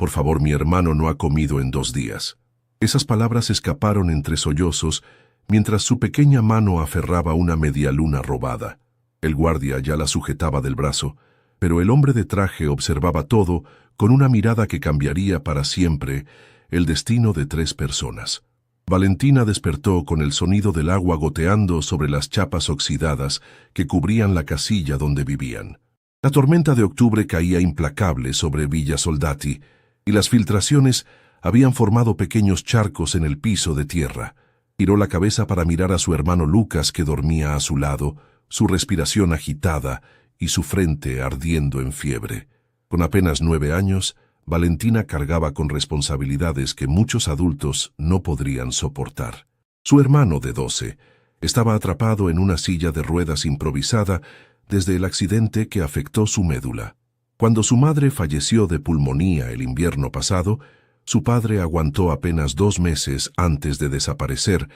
Por favor, mi hermano no ha comido en 2 días. Esas palabras escaparon entre sollozos mientras su pequeña mano aferraba una medialuna robada. El guardia ya la sujetaba del brazo, pero el hombre de traje observaba todo con una mirada que cambiaría para siempre el destino de 3 personas. Valentina despertó con el sonido del agua goteando sobre las chapas oxidadas que cubrían la casilla donde vivían. La tormenta de octubre caía implacable sobre Villa Soldati, y las filtraciones habían formado pequeños charcos en el piso de tierra. Giró la cabeza para mirar a su hermano Lucas, que dormía a su lado, su respiración agitada y su frente ardiendo en fiebre. Con apenas 9 años, Valentina cargaba con responsabilidades que muchos adultos no podrían soportar. Su hermano de 12 estaba atrapado en una silla de ruedas improvisada desde el accidente que afectó su médula. Cuando su madre falleció de pulmonía el invierno pasado, su padre aguantó apenas 2 meses antes de desaparecer,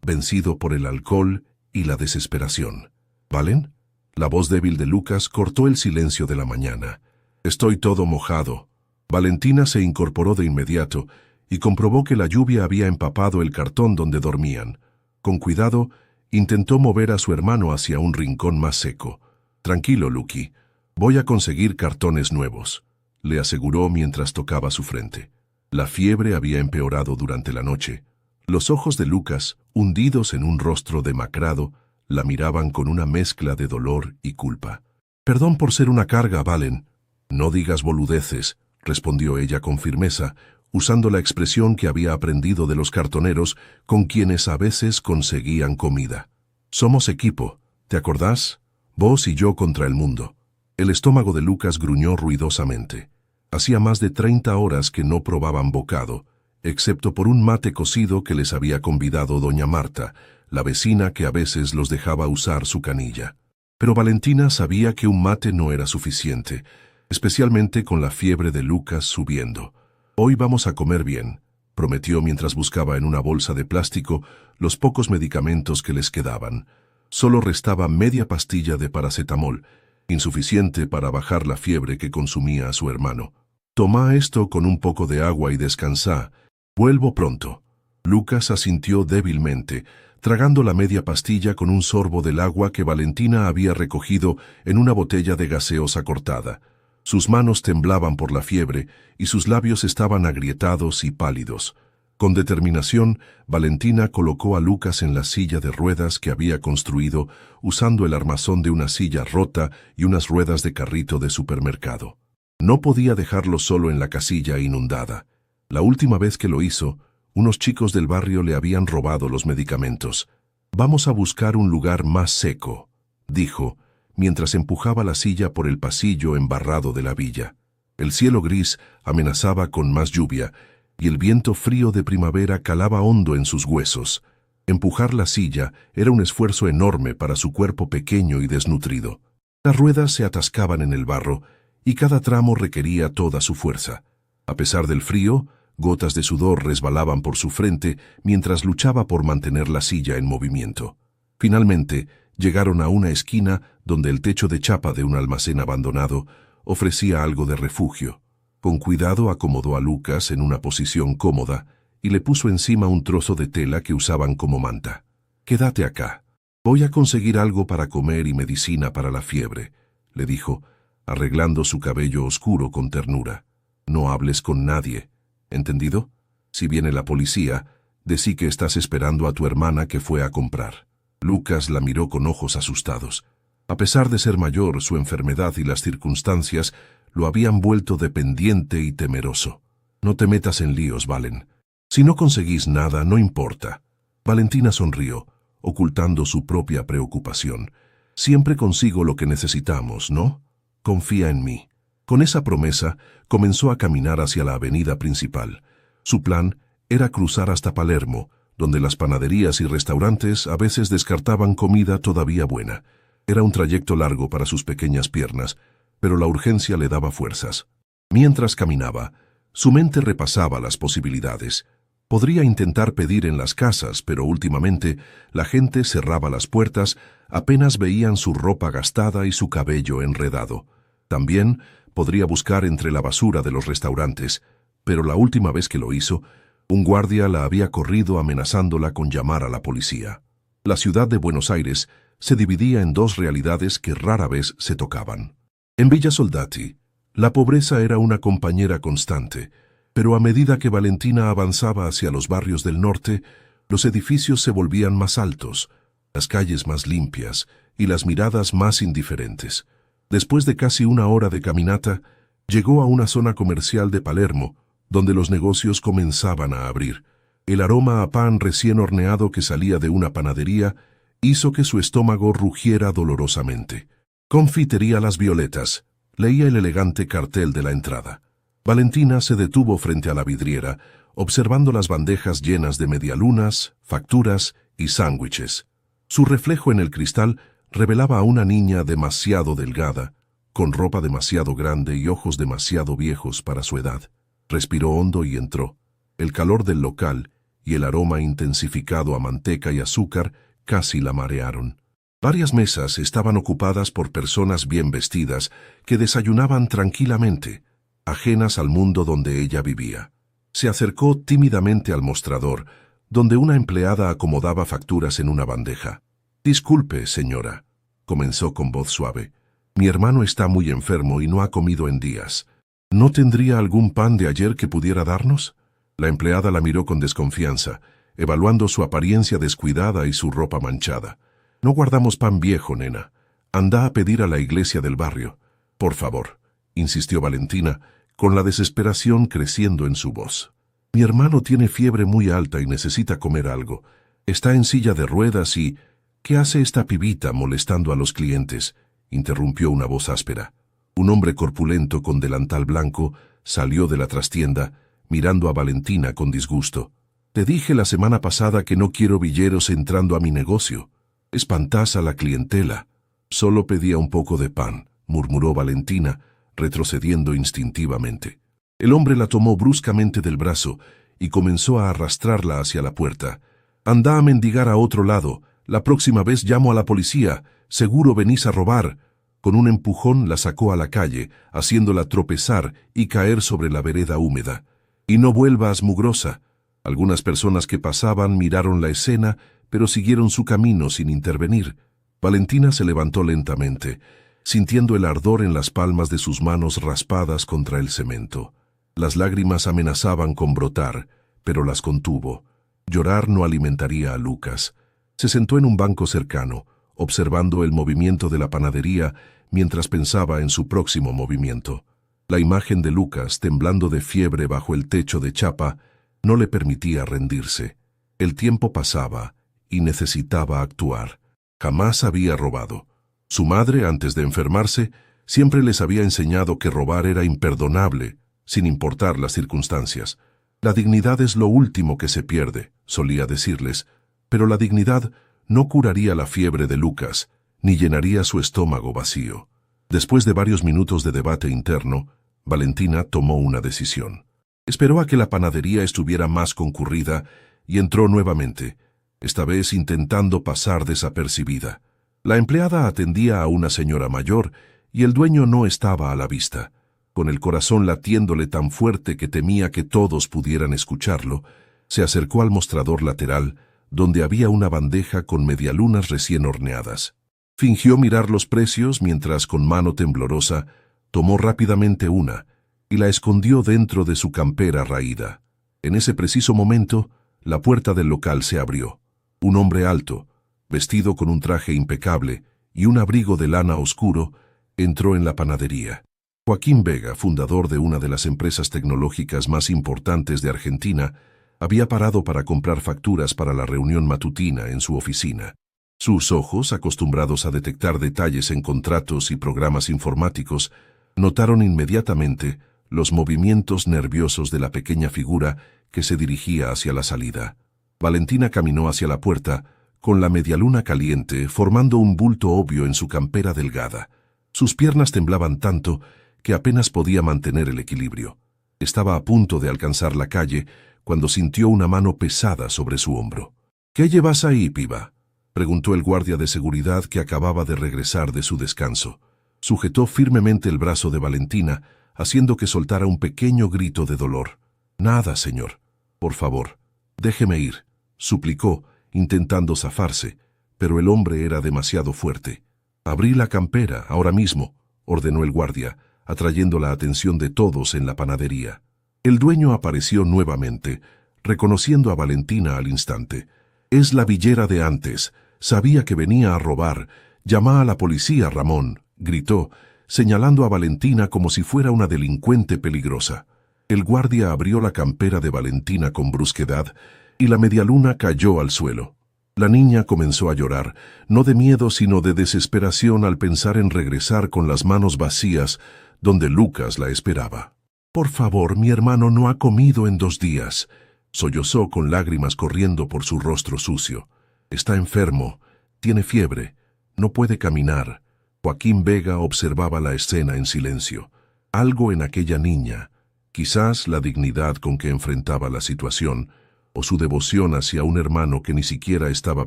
vencido por el alcohol y la desesperación. ¿Valen? La voz débil de Lucas cortó el silencio de la mañana. Estoy todo mojado. Valentina se incorporó de inmediato y comprobó que la lluvia había empapado el cartón donde dormían. Con cuidado, intentó mover a su hermano hacia un rincón más seco. Tranquilo, Lucky. Voy a conseguir cartones nuevos, le aseguró mientras tocaba su frente. La fiebre había empeorado durante la noche. Los ojos de Lucas, hundidos en un rostro demacrado, la miraban con una mezcla de dolor y culpa. Perdón por ser una carga, Valen. No digas boludeces, respondió ella con firmeza, usando la expresión que había aprendido de los cartoneros con quienes a veces conseguían comida. Somos equipo, ¿te acordás? Vos y yo contra el mundo. El estómago de Lucas gruñó ruidosamente. Hacía más de 30 horas que no probaban bocado, excepto por un mate cocido que les había convidado doña Marta, la vecina que a veces los dejaba usar su canilla. Pero Valentina sabía que un mate no era suficiente, especialmente con la fiebre de Lucas subiendo. Hoy vamos a comer bien, prometió mientras buscaba en una bolsa de plástico los pocos medicamentos que les quedaban. Solo restaba media pastilla de paracetamol, insuficiente para bajar la fiebre que consumía a su hermano. Tomá esto con un poco de agua y descansá. Vuelvo pronto. Lucas asintió débilmente, tragando la media pastilla con un sorbo del agua que Valentina había recogido en una botella de gaseosa cortada. Sus manos temblaban por la fiebre y sus labios estaban agrietados y pálidos. Con determinación, Valentina colocó a Lucas en la silla de ruedas que había construido usando el armazón de una silla rota y unas ruedas de carrito de supermercado. No podía dejarlo solo en la casilla inundada. La última vez que lo hizo, unos chicos del barrio le habían robado los medicamentos. «Vamos a buscar un lugar más seco», dijo, mientras empujaba la silla por el pasillo embarrado de la villa. El cielo gris amenazaba con más lluvia, y el viento frío de primavera calaba hondo en sus huesos. Empujar la silla era un esfuerzo enorme para su cuerpo pequeño y desnutrido. Las ruedas se atascaban en el barro, y cada tramo requería toda su fuerza. A pesar del frío, gotas de sudor resbalaban por su frente mientras luchaba por mantener la silla en movimiento. Finalmente, llegaron a una esquina donde el techo de chapa de un almacén abandonado ofrecía algo de refugio. Con cuidado acomodó a Lucas en una posición cómoda y le puso encima un trozo de tela que usaban como manta. «Quédate acá. Voy a conseguir algo para comer y medicina para la fiebre», le dijo, arreglando su cabello oscuro con ternura. «No hables con nadie. ¿Entendido? Si viene la policía, decí que estás esperando a tu hermana que fue a comprar». Lucas la miró con ojos asustados. A pesar de ser mayor, su enfermedad y las circunstancias lo habían vuelto dependiente y temeroso. «No te metas en líos, Valen. Si no conseguís nada, no importa». Valentina sonrió, ocultando su propia preocupación. «Siempre consigo lo que necesitamos, ¿no? Confía en mí». Con esa promesa, comenzó a caminar hacia la avenida principal. Su plan era cruzar hasta Palermo, donde las panaderías y restaurantes a veces descartaban comida todavía buena. Era un trayecto largo para sus pequeñas piernas, pero la urgencia le daba fuerzas. Mientras caminaba, su mente repasaba las posibilidades. Podría intentar pedir en las casas, pero últimamente la gente cerraba las puertas, apenas veían su ropa gastada y su cabello enredado. También podría buscar entre la basura de los restaurantes, pero la última vez que lo hizo, un guardia la había corrido amenazándola con llamar a la policía. La ciudad de Buenos Aires se dividía en dos realidades que rara vez se tocaban. En Villa Soldati, la pobreza era una compañera constante, pero a medida que Valentina avanzaba hacia los barrios del norte, los edificios se volvían más altos, las calles más limpias y las miradas más indiferentes. Después de casi una hora de caminata, llegó a una zona comercial de Palermo, donde los negocios comenzaban a abrir. El aroma a pan recién horneado que salía de una panadería hizo que su estómago rugiera dolorosamente. Confitería Las Violetas, leía el elegante cartel de la entrada. Valentina se detuvo frente a la vidriera, observando las bandejas llenas de medialunas, facturas y sándwiches. Su reflejo en el cristal revelaba a una niña demasiado delgada, con ropa demasiado grande y ojos demasiado viejos para su edad. Respiró hondo y entró. El calor del local y el aroma intensificado a manteca y azúcar casi la marearon. Varias mesas estaban ocupadas por personas bien vestidas que desayunaban tranquilamente, ajenas al mundo donde ella vivía. Se acercó tímidamente al mostrador, donde una empleada acomodaba facturas en una bandeja. «Disculpe, señora», comenzó con voz suave. «Mi hermano está muy enfermo y no ha comido en días. ¿No tendría algún pan de ayer que pudiera darnos?» La empleada la miró con desconfianza, evaluando su apariencia descuidada y su ropa manchada. «No guardamos pan viejo, nena. Anda a pedir a la iglesia del barrio. Por favor», insistió Valentina, con la desesperación creciendo en su voz. «Mi hermano tiene fiebre muy alta y necesita comer algo. Está en silla de ruedas y...» «¿Qué hace esta pibita molestando a los clientes?», interrumpió una voz áspera. Un hombre corpulento con delantal blanco salió de la trastienda, mirando a Valentina con disgusto. «Te dije la semana pasada que no quiero villeros entrando a mi negocio. Espantás a la clientela». «Solo pedía un poco de pan», murmuró Valentina, retrocediendo instintivamente. El hombre la tomó bruscamente del brazo y comenzó a arrastrarla hacia la puerta. «Anda a mendigar a otro lado. La próxima vez llamo a la policía. Seguro venís a robar». Con un empujón la sacó a la calle, haciéndola tropezar y caer sobre la vereda húmeda. «Y no vuelvas, mugrosa». Algunas personas que pasaban miraron la escena, pero siguieron su camino sin intervenir. Valentina se levantó lentamente, sintiendo el ardor en las palmas de sus manos raspadas contra el cemento. Las lágrimas amenazaban con brotar, pero las contuvo. Llorar no alimentaría a Lucas. Se sentó en un banco cercano, observando el movimiento de la panadería mientras pensaba en su próximo movimiento. La imagen de Lucas temblando de fiebre bajo el techo de chapa no le permitía rendirse. El tiempo pasaba y necesitaba actuar. Jamás había robado. Su madre, antes de enfermarse, siempre les había enseñado que robar era imperdonable, sin importar las circunstancias. «La dignidad es lo último que se pierde», solía decirles, pero la dignidad no curaría la fiebre de Lucas, ni llenaría su estómago vacío. Después de varios minutos de debate interno, Valentina tomó una decisión. Esperó a que la panadería estuviera más concurrida y entró nuevamente, esta vez intentando pasar desapercibida. La empleada atendía a una señora mayor y el dueño no estaba a la vista. Con el corazón latiéndole tan fuerte que temía que todos pudieran escucharlo, se acercó al mostrador lateral, donde había una bandeja con medialunas recién horneadas. Fingió mirar los precios mientras, con mano temblorosa, tomó rápidamente una y la escondió dentro de su campera raída. En ese preciso momento, la puerta del local se abrió. Un hombre alto, vestido con un traje impecable y un abrigo de lana oscuro, entró en la panadería. Joaquín Vega, fundador de una de las empresas tecnológicas más importantes de Argentina, había parado para comprar facturas para la reunión matutina en su oficina. Sus ojos, acostumbrados a detectar detalles en contratos y programas informáticos, notaron inmediatamente los movimientos nerviosos de la pequeña figura que se dirigía hacia la salida. Valentina caminó hacia la puerta, con la medialuna caliente formando un bulto obvio en su campera delgada. Sus piernas temblaban tanto que apenas podía mantener el equilibrio. Estaba a punto de alcanzar la calle cuando sintió una mano pesada sobre su hombro. «¿Qué llevas ahí, piba?», preguntó el guardia de seguridad que acababa de regresar de su descanso. Sujetó firmemente el brazo de Valentina, haciendo que soltara un pequeño grito de dolor. Nada, señor. Por favor, déjeme ir, suplicó, intentando zafarse, pero el hombre era demasiado fuerte. Abrí la campera, ahora mismo, ordenó el guardia, atrayendo la atención de todos en la panadería. El dueño apareció nuevamente, reconociendo a Valentina al instante. Es la villera de antes. Sabía que venía a robar. Llama a la policía, Ramón, gritó, señalando a Valentina como si fuera una delincuente peligrosa. El guardia abrió la campera de Valentina con brusquedad y la medialuna cayó al suelo. La niña comenzó a llorar, no de miedo sino de desesperación al pensar en regresar con las manos vacías donde Lucas la esperaba. «Por favor, mi hermano no ha comido en 2 días», sollozó con lágrimas corriendo por su rostro sucio. «Está enfermo, tiene fiebre, no puede caminar». Joaquín Vega observaba la escena en silencio. Algo en aquella niña, quizás la dignidad con que enfrentaba la situación, o su devoción hacia un hermano que ni siquiera estaba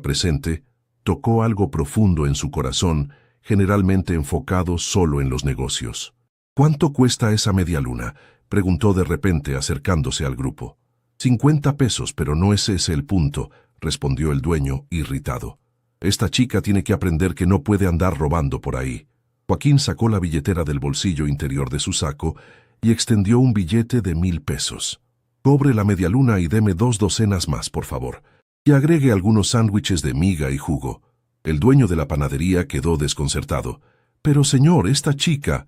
presente, tocó algo profundo en su corazón, generalmente enfocado solo en los negocios. «¿Cuánto cuesta esa media luna?», preguntó de repente acercándose al grupo. «50 pesos, pero no ese es el punto», respondió el dueño, irritado. «Esta chica tiene que aprender que no puede andar robando por ahí». Joaquín sacó la billetera del bolsillo interior de su saco y extendió un billete de 1000 pesos. «Cobre la media luna y deme 2 docenas más, por favor. Y agregue algunos sándwiches de miga y jugo». El dueño de la panadería quedó desconcertado. «Pero señor, esta chica,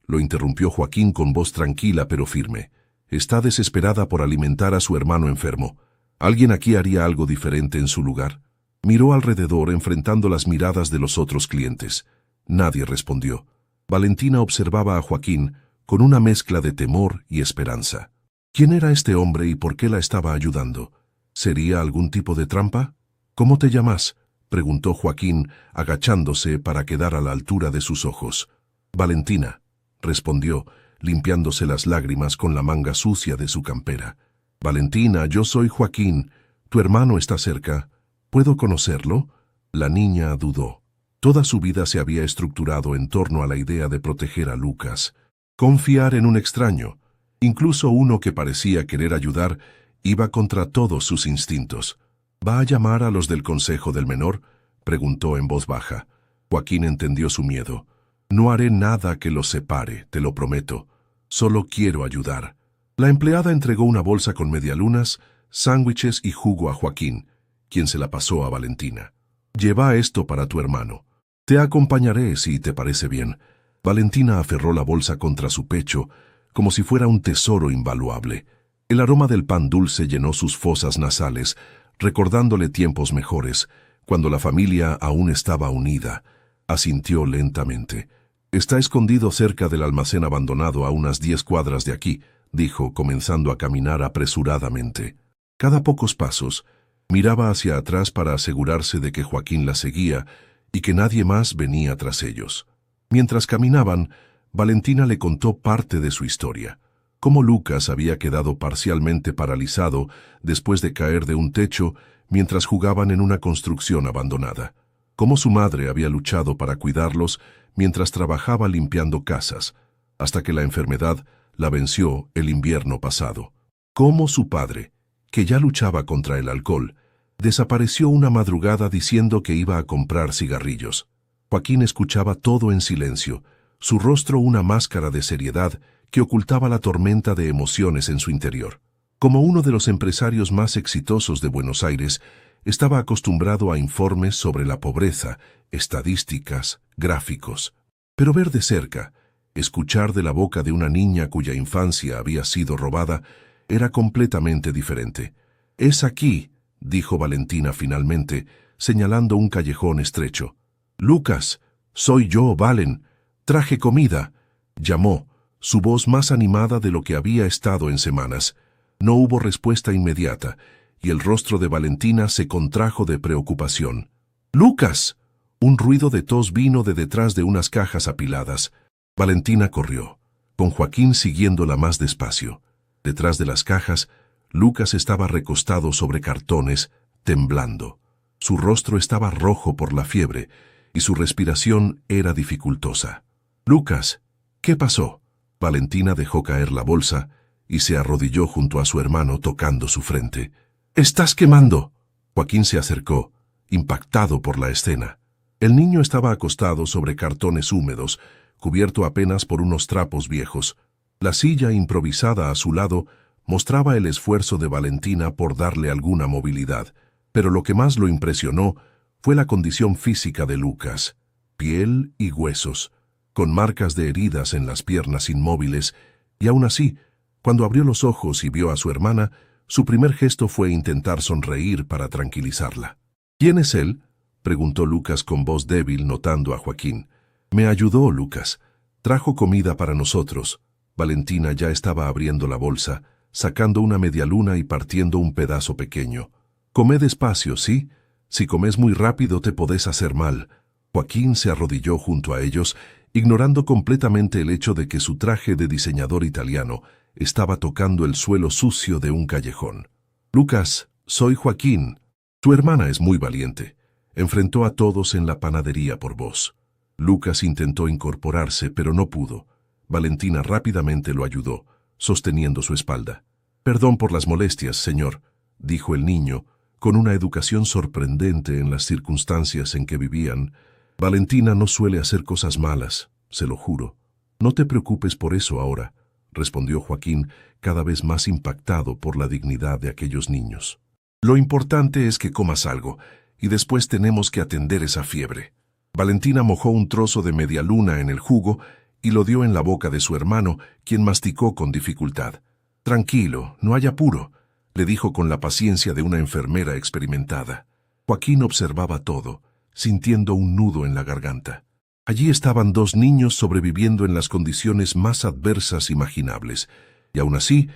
lo interrumpió Joaquín con voz tranquila pero firme. «Está desesperada por alimentar a su hermano enfermo. ¿Alguien aquí haría algo diferente en su lugar?». Miró alrededor enfrentando las miradas de los otros clientes. Nadie respondió. Valentina observaba a Joaquín con una mezcla de temor y esperanza. ¿Quién era este hombre y por qué la estaba ayudando? ¿Sería algún tipo de trampa? «¿Cómo te llamas?», preguntó Joaquín, agachándose para quedar a la altura de sus ojos. «Valentina», respondió, limpiándose las lágrimas con la manga sucia de su campera. «Valentina, yo soy Joaquín. Tu hermano está cerca. ¿Puedo conocerlo?». La niña dudó. Toda su vida se había estructurado en torno a la idea de proteger a Lucas. Confiar en un extraño, incluso uno que parecía querer ayudar, iba contra todos sus instintos. «¿Va a llamar a los del Consejo del Menor?», preguntó en voz baja. Joaquín entendió su miedo. «No haré nada que los separe, te lo prometo. Solo quiero ayudar». La empleada entregó una bolsa con medialunas, sándwiches y jugo a Joaquín, quien se la pasó a Valentina. «Lleva esto para tu hermano. Te acompañaré si te parece bien». Valentina aferró la bolsa contra su pecho, como si fuera un tesoro invaluable. El aroma del pan dulce llenó sus fosas nasales, recordándole tiempos mejores, cuando la familia aún estaba unida. Asintió lentamente. «Está escondido cerca del almacén abandonado a unas 10 cuadras de aquí», dijo, comenzando a caminar apresuradamente. Cada pocos pasos, miraba hacia atrás para asegurarse de que Joaquín la seguía y que nadie más venía tras ellos. Mientras caminaban, Valentina le contó parte de su historia. Cómo Lucas había quedado parcialmente paralizado después de caer de un techo mientras jugaban en una construcción abandonada. Cómo su madre había luchado para cuidarlos mientras trabajaba limpiando casas, hasta que la enfermedad la venció el invierno pasado. Cómo su padre, que ya luchaba contra el alcohol, desapareció una madrugada diciendo que iba a comprar cigarrillos. Joaquín escuchaba todo en silencio, su rostro una máscara de seriedad que ocultaba la tormenta de emociones en su interior. Como uno de los empresarios más exitosos de Buenos Aires, estaba acostumbrado a informes sobre la pobreza, estadísticas, gráficos. Pero ver de cerca, escuchar de la boca de una niña cuya infancia había sido robada, era completamente diferente. «Es aquí», dijo Valentina finalmente, señalando un callejón estrecho. «Lucas, soy yo, Valen. Traje comida», llamó, su voz más animada de lo que había estado en semanas. No hubo respuesta inmediata, y el rostro de Valentina se contrajo de preocupación. «¡Lucas!». Un ruido de tos vino de detrás de unas cajas apiladas. Valentina corrió, con Joaquín siguiéndola más despacio. Detrás de las cajas, Lucas estaba recostado sobre cartones, temblando. Su rostro estaba rojo por la fiebre, y su respiración era dificultosa. «Lucas, ¿qué pasó?». Valentina dejó caer la bolsa y se arrodilló junto a su hermano tocando su frente. «¡Estás quemando!». Joaquín se acercó, impactado por la escena. El niño estaba acostado sobre cartones húmedos, cubierto apenas por unos trapos viejos. La silla improvisada a su lado mostraba el esfuerzo de Valentina por darle alguna movilidad, pero lo que más lo impresionó fue la condición física de Lucas: piel y huesos, con marcas de heridas en las piernas inmóviles, y aún así, cuando abrió los ojos y vio a su hermana, su primer gesto fue intentar sonreír para tranquilizarla. «¿Quién es él?», preguntó Lucas con voz débil, notando a Joaquín. «Me ayudó, Lucas. Trajo comida para nosotros». Valentina ya estaba abriendo la bolsa, sacando una medialuna y partiendo un pedazo pequeño. «Come despacio, ¿sí? Si comes muy rápido te podés hacer mal». Joaquín se arrodilló junto a ellos, ignorando completamente el hecho de que su traje de diseñador italiano estaba tocando el suelo sucio de un callejón. «Lucas, soy Joaquín. Tu hermana es muy valiente. Enfrentó a todos en la panadería por vos». Lucas intentó incorporarse, pero no pudo. Valentina rápidamente lo ayudó, sosteniendo su espalda. «Perdón por las molestias, señor», dijo el niño, con una educación sorprendente en las circunstancias en que vivían. «Valentina no suele hacer cosas malas, se lo juro». «No te preocupes por eso ahora», respondió Joaquín, cada vez más impactado por la dignidad de aquellos niños. «Lo importante es que comas algo, y después tenemos que atender esa fiebre». Valentina mojó un trozo de medialuna en el jugo y lo dio en la boca de su hermano, quien masticó con dificultad. «Tranquilo, no hay apuro», le dijo con la paciencia de una enfermera experimentada. Joaquín observaba todo, sintiendo un nudo en la garganta. Allí estaban dos niños sobreviviendo en las condiciones más adversas imaginables, y aún así,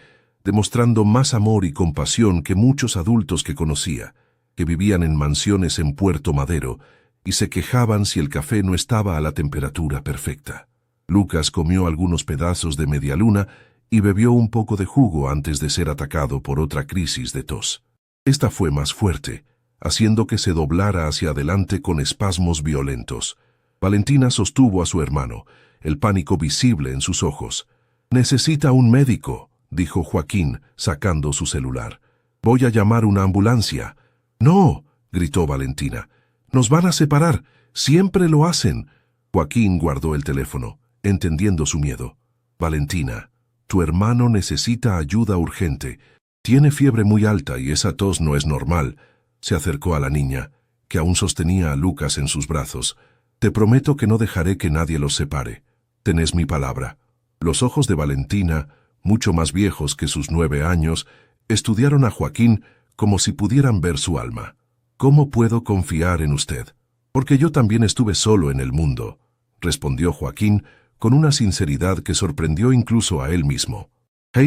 demostrando más amor y compasión que muchos adultos que conocía, que vivían en mansiones en Puerto Madero, y se quejaban si el café no estaba a la temperatura perfecta. Lucas comió algunos pedazos de medialuna y bebió un poco de jugo antes de ser atacado por otra crisis de tos. Esta fue más fuerte, haciendo que se doblara hacia adelante con espasmos violentos. Valentina sostuvo a su hermano, el pánico visible en sus ojos. «Necesita un médico», dijo Joaquín, sacando su celular. «Voy a llamar una ambulancia». «No», gritó Valentina. «Nos van a separar. Siempre lo hacen». Joaquín guardó el teléfono, entendiendo su miedo. «Valentina, tu hermano necesita ayuda urgente. Tiene fiebre muy alta y esa tos no es normal». Se acercó a la niña, que aún sostenía a Lucas en sus brazos. «Te prometo que no dejaré que nadie los separe. Tenés mi palabra». Los ojos de Valentina, mucho más viejos que sus 9 años, estudiaron a Joaquín como si pudieran ver su alma. «¿Cómo puedo confiar en usted? Porque yo también estuve solo en el mundo», respondió Joaquín con una sinceridad que sorprendió incluso a él mismo.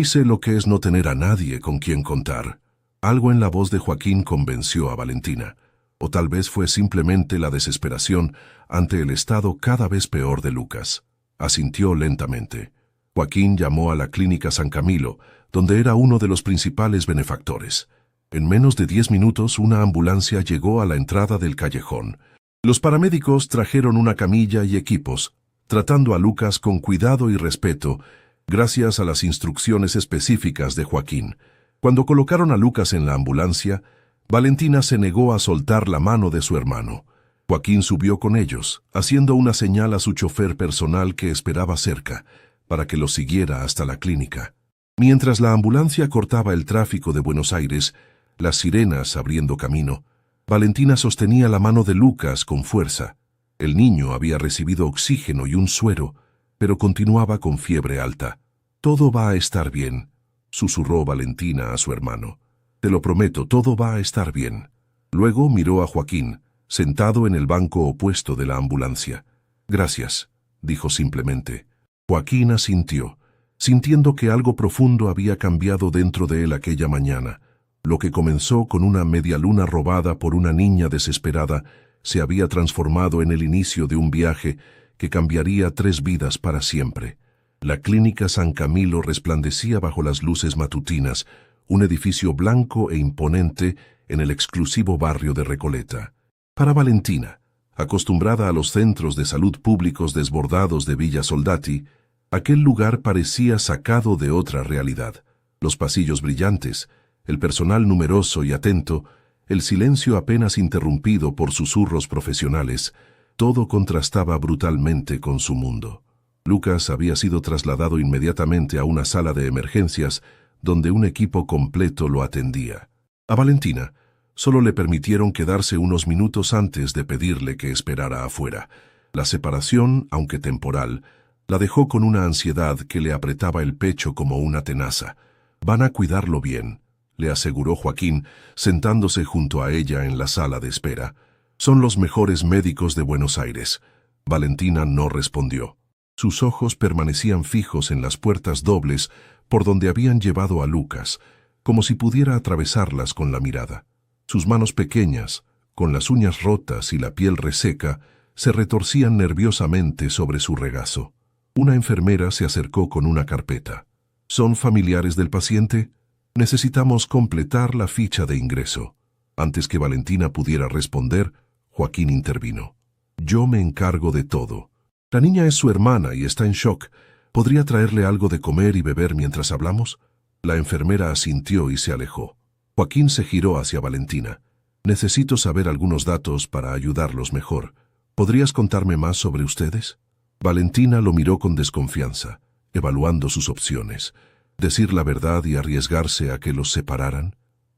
«Sé lo que es no tener a nadie con quien contar». Algo en la voz de Joaquín convenció a Valentina, o tal vez fue simplemente la desesperación ante el estado cada vez peor de Lucas. Asintió lentamente. Joaquín llamó a la Clínica San Camilo, donde era uno de los principales benefactores. En menos de 10 minutos una ambulancia llegó a la entrada del callejón. Los paramédicos trajeron una camilla y equipos, tratando a Lucas con cuidado y respeto, gracias a las instrucciones específicas de Joaquín. Cuando colocaron a Lucas en la ambulancia, Valentina se negó a soltar la mano de su hermano. Joaquín subió con ellos, haciendo una señal a su chofer personal que esperaba cerca, para que lo siguiera hasta la clínica. Mientras la ambulancia cortaba el tráfico de Buenos Aires, las sirenas abriendo camino, Valentina sostenía la mano de Lucas con fuerza. El niño había recibido oxígeno y un suero, pero continuaba con fiebre alta. «Todo va a estar bien», susurró Valentina a su hermano. «Te lo prometo, todo va a estar bien». Luego miró a Joaquín, sentado en el banco opuesto de la ambulancia. «Gracias», dijo simplemente. Joaquín asintió, sintiendo que algo profundo había cambiado dentro de él aquella mañana. Lo que comenzó con una medialuna robada por una niña desesperada se había transformado en el inicio de un viaje que cambiaría 3 vidas para siempre. La Clínica San Camilo resplandecía bajo las luces matutinas, un edificio blanco e imponente en el exclusivo barrio de Recoleta. Para Valentina, acostumbrada a los centros de salud públicos desbordados de Villa Soldati, aquel lugar parecía sacado de otra realidad. Los pasillos brillantes, el personal numeroso y atento, el silencio apenas interrumpido por susurros profesionales, todo contrastaba brutalmente con su mundo. Lucas había sido trasladado inmediatamente a una sala de emergencias donde un equipo completo lo atendía. A Valentina solo le permitieron quedarse unos minutos antes de pedirle que esperara afuera. La separación, aunque temporal, la dejó con una ansiedad que le apretaba el pecho como una tenaza. «Van a cuidarlo bien», le aseguró Joaquín, sentándose junto a ella en la sala de espera. «Son los mejores médicos de Buenos Aires». Valentina no respondió. Sus ojos permanecían fijos en las puertas dobles por donde habían llevado a Lucas, como si pudiera atravesarlas con la mirada. Sus manos pequeñas, con las uñas rotas y la piel reseca, se retorcían nerviosamente sobre su regazo. Una enfermera se acercó con una carpeta. «¿Son familiares del paciente? Necesitamos completar la ficha de ingreso». Antes que Valentina pudiera responder, Joaquín intervino. «Yo me encargo de todo. La niña es su hermana y está en shock. ¿Podría traerle algo de comer y beber mientras hablamos?» La enfermera asintió y se alejó. Joaquín se giró hacia Valentina. «Necesito saber algunos datos para ayudarlos mejor. ¿Podrías contarme más sobre ustedes?» Valentina lo miró con desconfianza, evaluando sus opciones. ¿Decir la verdad y arriesgarse a que los separaran?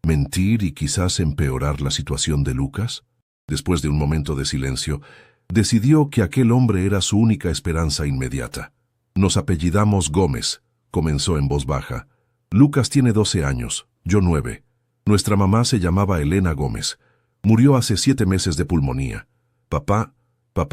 ¿Mentir y quizás empeorar la situación de Lucas? Después de un momento de silencio, decidió que aquel hombre era su única esperanza inmediata. «Nos apellidamos Gómez», comenzó en voz baja. «Lucas tiene 12 años, yo 9. Nuestra mamá se llamaba Elena Gómez. Murió hace 7 meses de pulmonía. Papá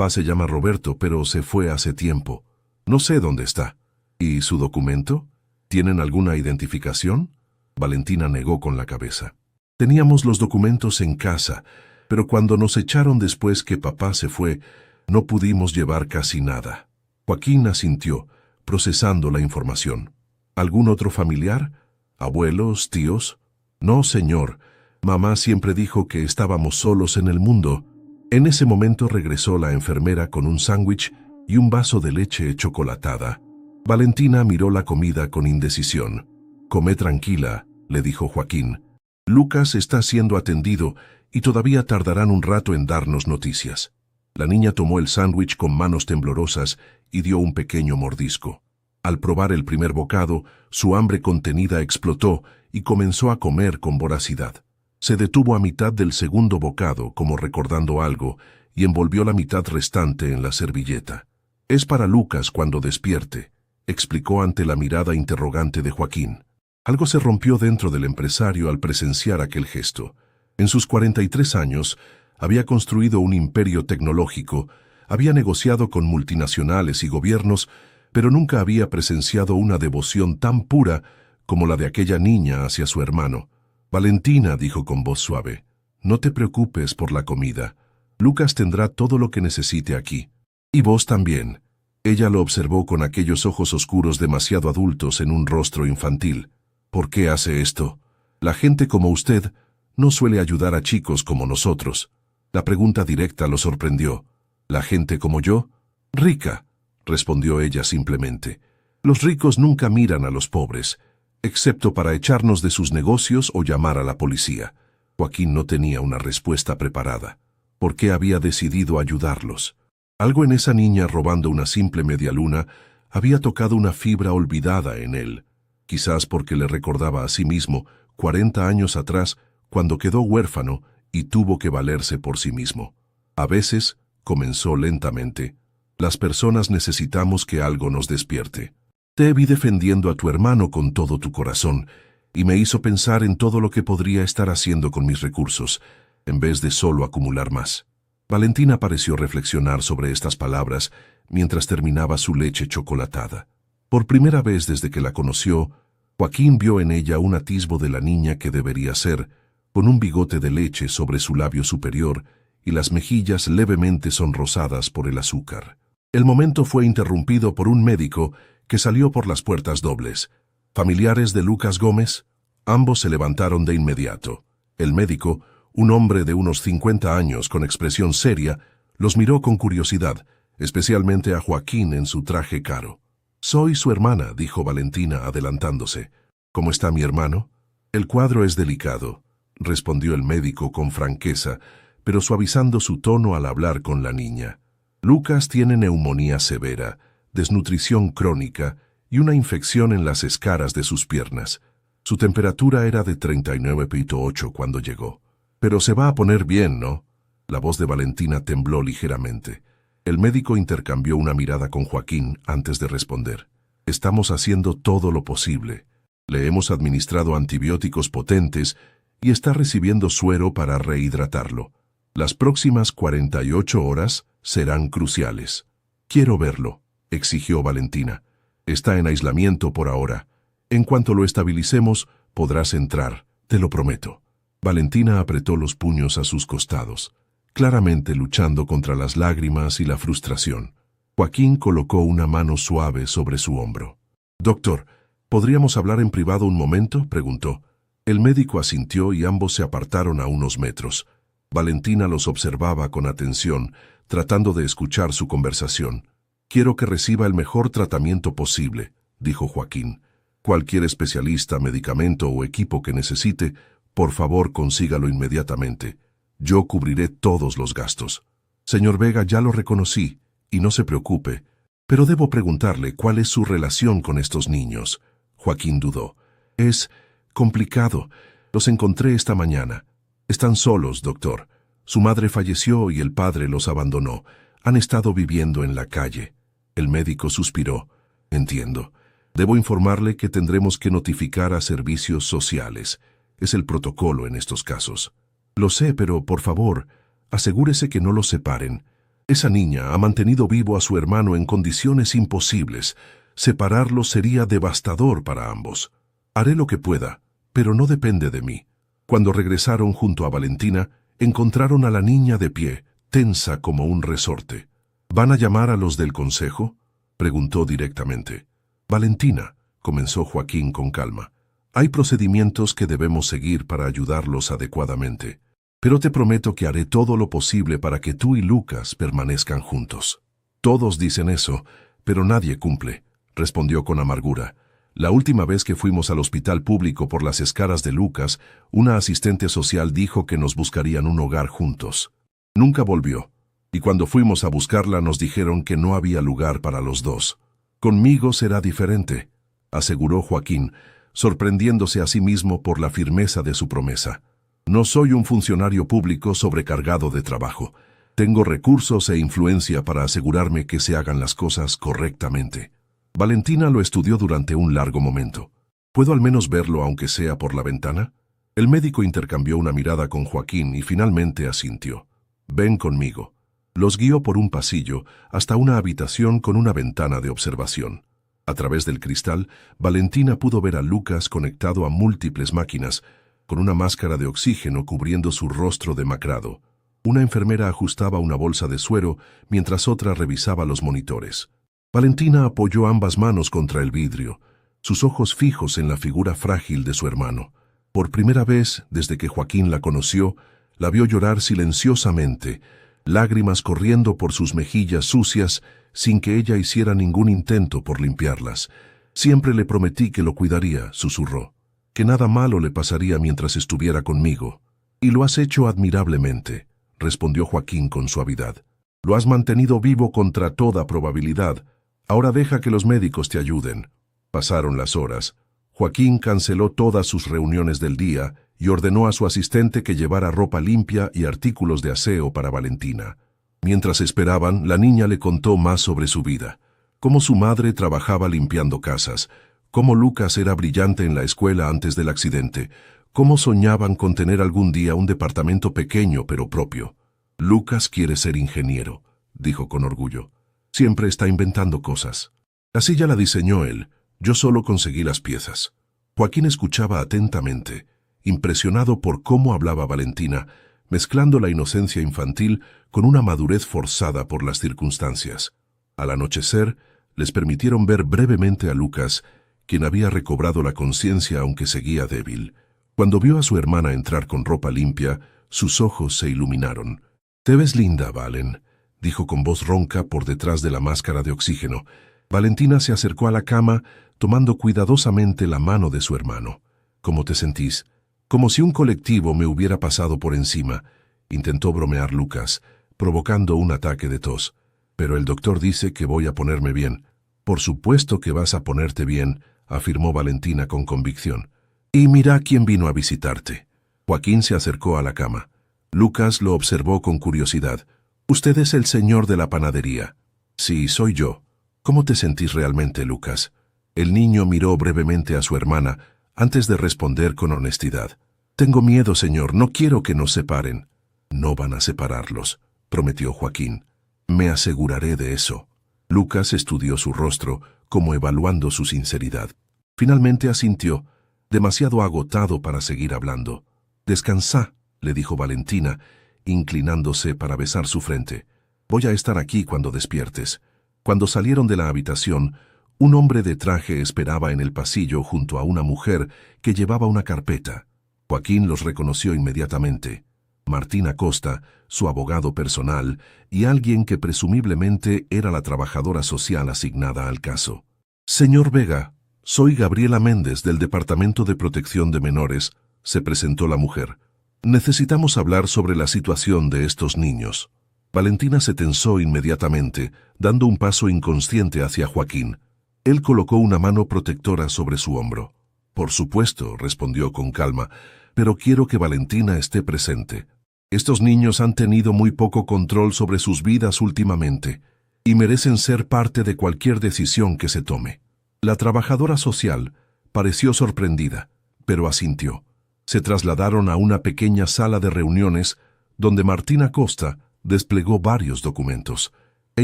se llama Roberto, pero se fue hace tiempo. No sé dónde está. ¿Y su documento? ¿Tienen alguna identificación?» Valentina negó con la cabeza. «Teníamos los documentos en casa, pero cuando nos echaron después que papá se fue, no pudimos llevar casi nada». Joaquín asintió, procesando la información. «¿Algún otro familiar? ¿Abuelos, tíos?» «No, señor. Mamá siempre dijo que estábamos solos en el mundo». En ese momento regresó la enfermera con un sándwich y un vaso de leche chocolatada. Valentina miró la comida con indecisión. «Come tranquila», le dijo Joaquín. «Lucas está siendo atendido y todavía tardarán un rato en darnos noticias». La niña tomó el sándwich con manos temblorosas y dio un pequeño mordisco. Al probar el primer bocado, su hambre contenida explotó y comenzó a comer con voracidad. Se detuvo a mitad del segundo bocado, como recordando algo, y envolvió la mitad restante en la servilleta. «Es para Lucas cuando despierte», explicó ante la mirada interrogante de Joaquín. Algo se rompió dentro del empresario al presenciar aquel gesto. En sus 43 años, había construido un imperio tecnológico, había negociado con multinacionales y gobiernos, pero nunca había presenciado una devoción tan pura como la de aquella niña hacia su hermano. «Valentina», dijo con voz suave, «no te preocupes por la comida. Lucas tendrá todo lo que necesite aquí. Y vos también». Ella lo observó con aquellos ojos oscuros demasiado adultos en un rostro infantil. «¿Por qué hace esto? La gente como usted no suele ayudar a chicos como nosotros». La pregunta directa lo sorprendió. «¿La gente como yo?» «Rica», respondió ella simplemente. «Los ricos nunca miran a los pobres, excepto para echarnos de sus negocios o llamar a la policía». Joaquín no tenía una respuesta preparada. ¿Por qué había decidido ayudarlos? Algo en esa niña robando una simple medialuna había tocado una fibra olvidada en él. Quizás porque le recordaba a sí mismo 40 años atrás, cuando quedó huérfano y tuvo que valerse por sí mismo. «A veces», comenzó lentamente, «las personas necesitamos que algo nos despierte. Te vi defendiendo a tu hermano con todo tu corazón, y me hizo pensar en todo lo que podría estar haciendo con mis recursos, en vez de solo acumular más». Valentina pareció reflexionar sobre estas palabras mientras terminaba su leche chocolatada. Por primera vez desde que la conoció, Joaquín vio en ella un atisbo de la niña que debería ser, con un bigote de leche sobre su labio superior y las mejillas levemente sonrosadas por el azúcar. El momento fue interrumpido por un médico que salió por las puertas dobles. ¿Familiares de Lucas Gómez? Ambos se levantaron de inmediato. El médico, un hombre de unos 50 años con expresión seria, los miró con curiosidad, especialmente a Joaquín en su traje caro. «Soy su hermana», dijo Valentina adelantándose. ¿Cómo está mi hermano? El cuadro es delicado, respondió el médico con franqueza, pero suavizando su tono al hablar con la niña. Lucas tiene neumonía severa, desnutrición crónica y una infección en las escaras de sus piernas. Su temperatura era de 39,8 cuando llegó. Pero se va a poner bien, ¿no? La voz de Valentina tembló ligeramente. El médico intercambió una mirada con Joaquín antes de responder. Estamos haciendo todo lo posible. Le hemos administrado antibióticos potentes y está recibiendo suero para rehidratarlo. Las próximas 48 horas serán cruciales. Quiero verlo, exigió Valentina. Está en aislamiento por ahora. En cuanto lo estabilicemos, podrás entrar, te lo prometo. Valentina apretó los puños a sus costados, claramente luchando contra las lágrimas y la frustración. Joaquín colocó una mano suave sobre su hombro. «Doctor, ¿podríamos hablar en privado un momento?», preguntó. El médico asintió y ambos se apartaron a unos metros. Valentina los observaba con atención, tratando de escuchar su conversación. «Quiero que reciba el mejor tratamiento posible», dijo Joaquín. «Cualquier especialista, medicamento o equipo que necesite, por favor consígalo inmediatamente. Yo cubriré todos los gastos». «Señor Vega, ya lo reconocí, y no se preocupe, pero debo preguntarle cuál es su relación con estos niños». Joaquín dudó. «Es complicado. Los encontré esta mañana. Están solos, doctor. Su madre falleció y el padre los abandonó. Han estado viviendo en la calle». El médico suspiró. «Entiendo. Debo informarle que tendremos que notificar a servicios sociales. Es el protocolo en estos casos». «Lo sé, pero por favor, asegúrese que no los separen. Esa niña ha mantenido vivo a su hermano en condiciones imposibles. Separarlos sería devastador para ambos. Haré lo que pueda, pero no depende de mí». Cuando regresaron junto a Valentina, encontraron a la niña de pie, tensa como un resorte. «¿Van a llamar a los del consejo?», preguntó directamente. «Valentina», comenzó Joaquín con calma, «hay procedimientos que debemos seguir para ayudarlos adecuadamente. Pero te prometo que haré todo lo posible para que tú y Lucas permanezcan juntos». «Todos dicen eso, pero nadie cumple», respondió con amargura. «La última vez que fuimos al hospital público por las escaras de Lucas, una asistente social dijo que nos buscarían un hogar juntos. Nunca volvió, y cuando fuimos a buscarla nos dijeron que no había lugar para los dos. Conmigo será diferente», aseguró Joaquín, sorprendiéndose a sí mismo por la firmeza de su promesa. «No soy un funcionario público sobrecargado de trabajo. Tengo recursos e influencia para asegurarme que se hagan las cosas correctamente». Valentina lo estudió durante un largo momento. «¿Puedo al menos verlo aunque sea por la ventana?». El médico intercambió una mirada con Joaquín y finalmente asintió. «Ven conmigo». Los guió por un pasillo hasta una habitación con una ventana de observación. A través del cristal, Valentina pudo ver a Lucas conectado a múltiples máquinas, con una máscara de oxígeno cubriendo su rostro demacrado. Una enfermera ajustaba una bolsa de suero mientras otra revisaba los monitores. Valentina apoyó ambas manos contra el vidrio, sus ojos fijos en la figura frágil de su hermano. Por primera vez, desde que Joaquín la conoció, la vio llorar silenciosamente, lágrimas corriendo por sus mejillas sucias sin que ella hiciera ningún intento por limpiarlas. «Siempre le prometí que lo cuidaría», susurró, «que nada malo le pasaría mientras estuviera conmigo». «Y lo has hecho admirablemente», respondió Joaquín con suavidad. «Lo has mantenido vivo contra toda probabilidad. Ahora deja que los médicos te ayuden». Pasaron las horas. Joaquín canceló todas sus reuniones del día y ordenó a su asistente que llevara ropa limpia y artículos de aseo para Valentina. Mientras esperaban, la niña le contó más sobre su vida, cómo su madre trabajaba limpiando casas, cómo Lucas era brillante en la escuela antes del accidente, cómo soñaban con tener algún día un departamento pequeño pero propio. «Lucas quiere ser ingeniero», dijo con orgullo. «Siempre está inventando cosas. La silla la diseñó él, yo solo conseguí las piezas». Joaquín escuchaba atentamente, impresionado por cómo hablaba Valentina, mezclando la inocencia infantil con una madurez forzada por las circunstancias. Al anochecer, les permitieron ver brevemente a Lucas, quien había recobrado la conciencia aunque seguía débil. Cuando vio a su hermana entrar con ropa limpia, sus ojos se iluminaron. «Te ves linda, Valen», dijo con voz ronca por detrás de la máscara de oxígeno. Valentina se acercó a la cama, tomando cuidadosamente la mano de su hermano. ¿Cómo te sentís? Como si un colectivo me hubiera pasado por encima, intentó bromear Lucas, provocando un ataque de tos. Pero el doctor dice que voy a ponerme bien. Por supuesto que vas a ponerte bien, afirmó Valentina con convicción. Y mira quién vino a visitarte. Joaquín se acercó a la cama. Lucas lo observó con curiosidad. Usted es el señor de la panadería. Sí, soy yo. ¿Cómo te sentís realmente, Lucas? El niño miró brevemente a su hermana, antes de responder con honestidad. Tengo miedo, señor, no quiero que nos separen. No van a separarlos, prometió Joaquín. Me aseguraré de eso. Lucas estudió su rostro, como evaluando su sinceridad. Finalmente asintió, demasiado agotado para seguir hablando. Descansa, le dijo Valentina, inclinándose para besar su frente. Voy a estar aquí cuando despiertes. Cuando salieron de la habitación, un hombre de traje esperaba en el pasillo junto a una mujer que llevaba una carpeta. Joaquín los reconoció inmediatamente. Martín Acosta, su abogado personal, y alguien que presumiblemente era la trabajadora social asignada al caso. Señor Vega, soy Gabriela Méndez del Departamento de Protección de Menores, se presentó la mujer. Necesitamos hablar sobre la situación de estos niños. Valentina se tensó inmediatamente, dando un paso inconsciente hacia Joaquín. Él colocó una mano protectora sobre su hombro. Por supuesto, respondió con calma, pero quiero que Valentina esté presente. Estos niños han tenido muy poco control sobre sus vidas últimamente y merecen ser parte de cualquier decisión que se tome. La trabajadora social pareció sorprendida, pero asintió. Se trasladaron a una pequeña sala de reuniones donde Martín Acosta desplegó varios documentos. He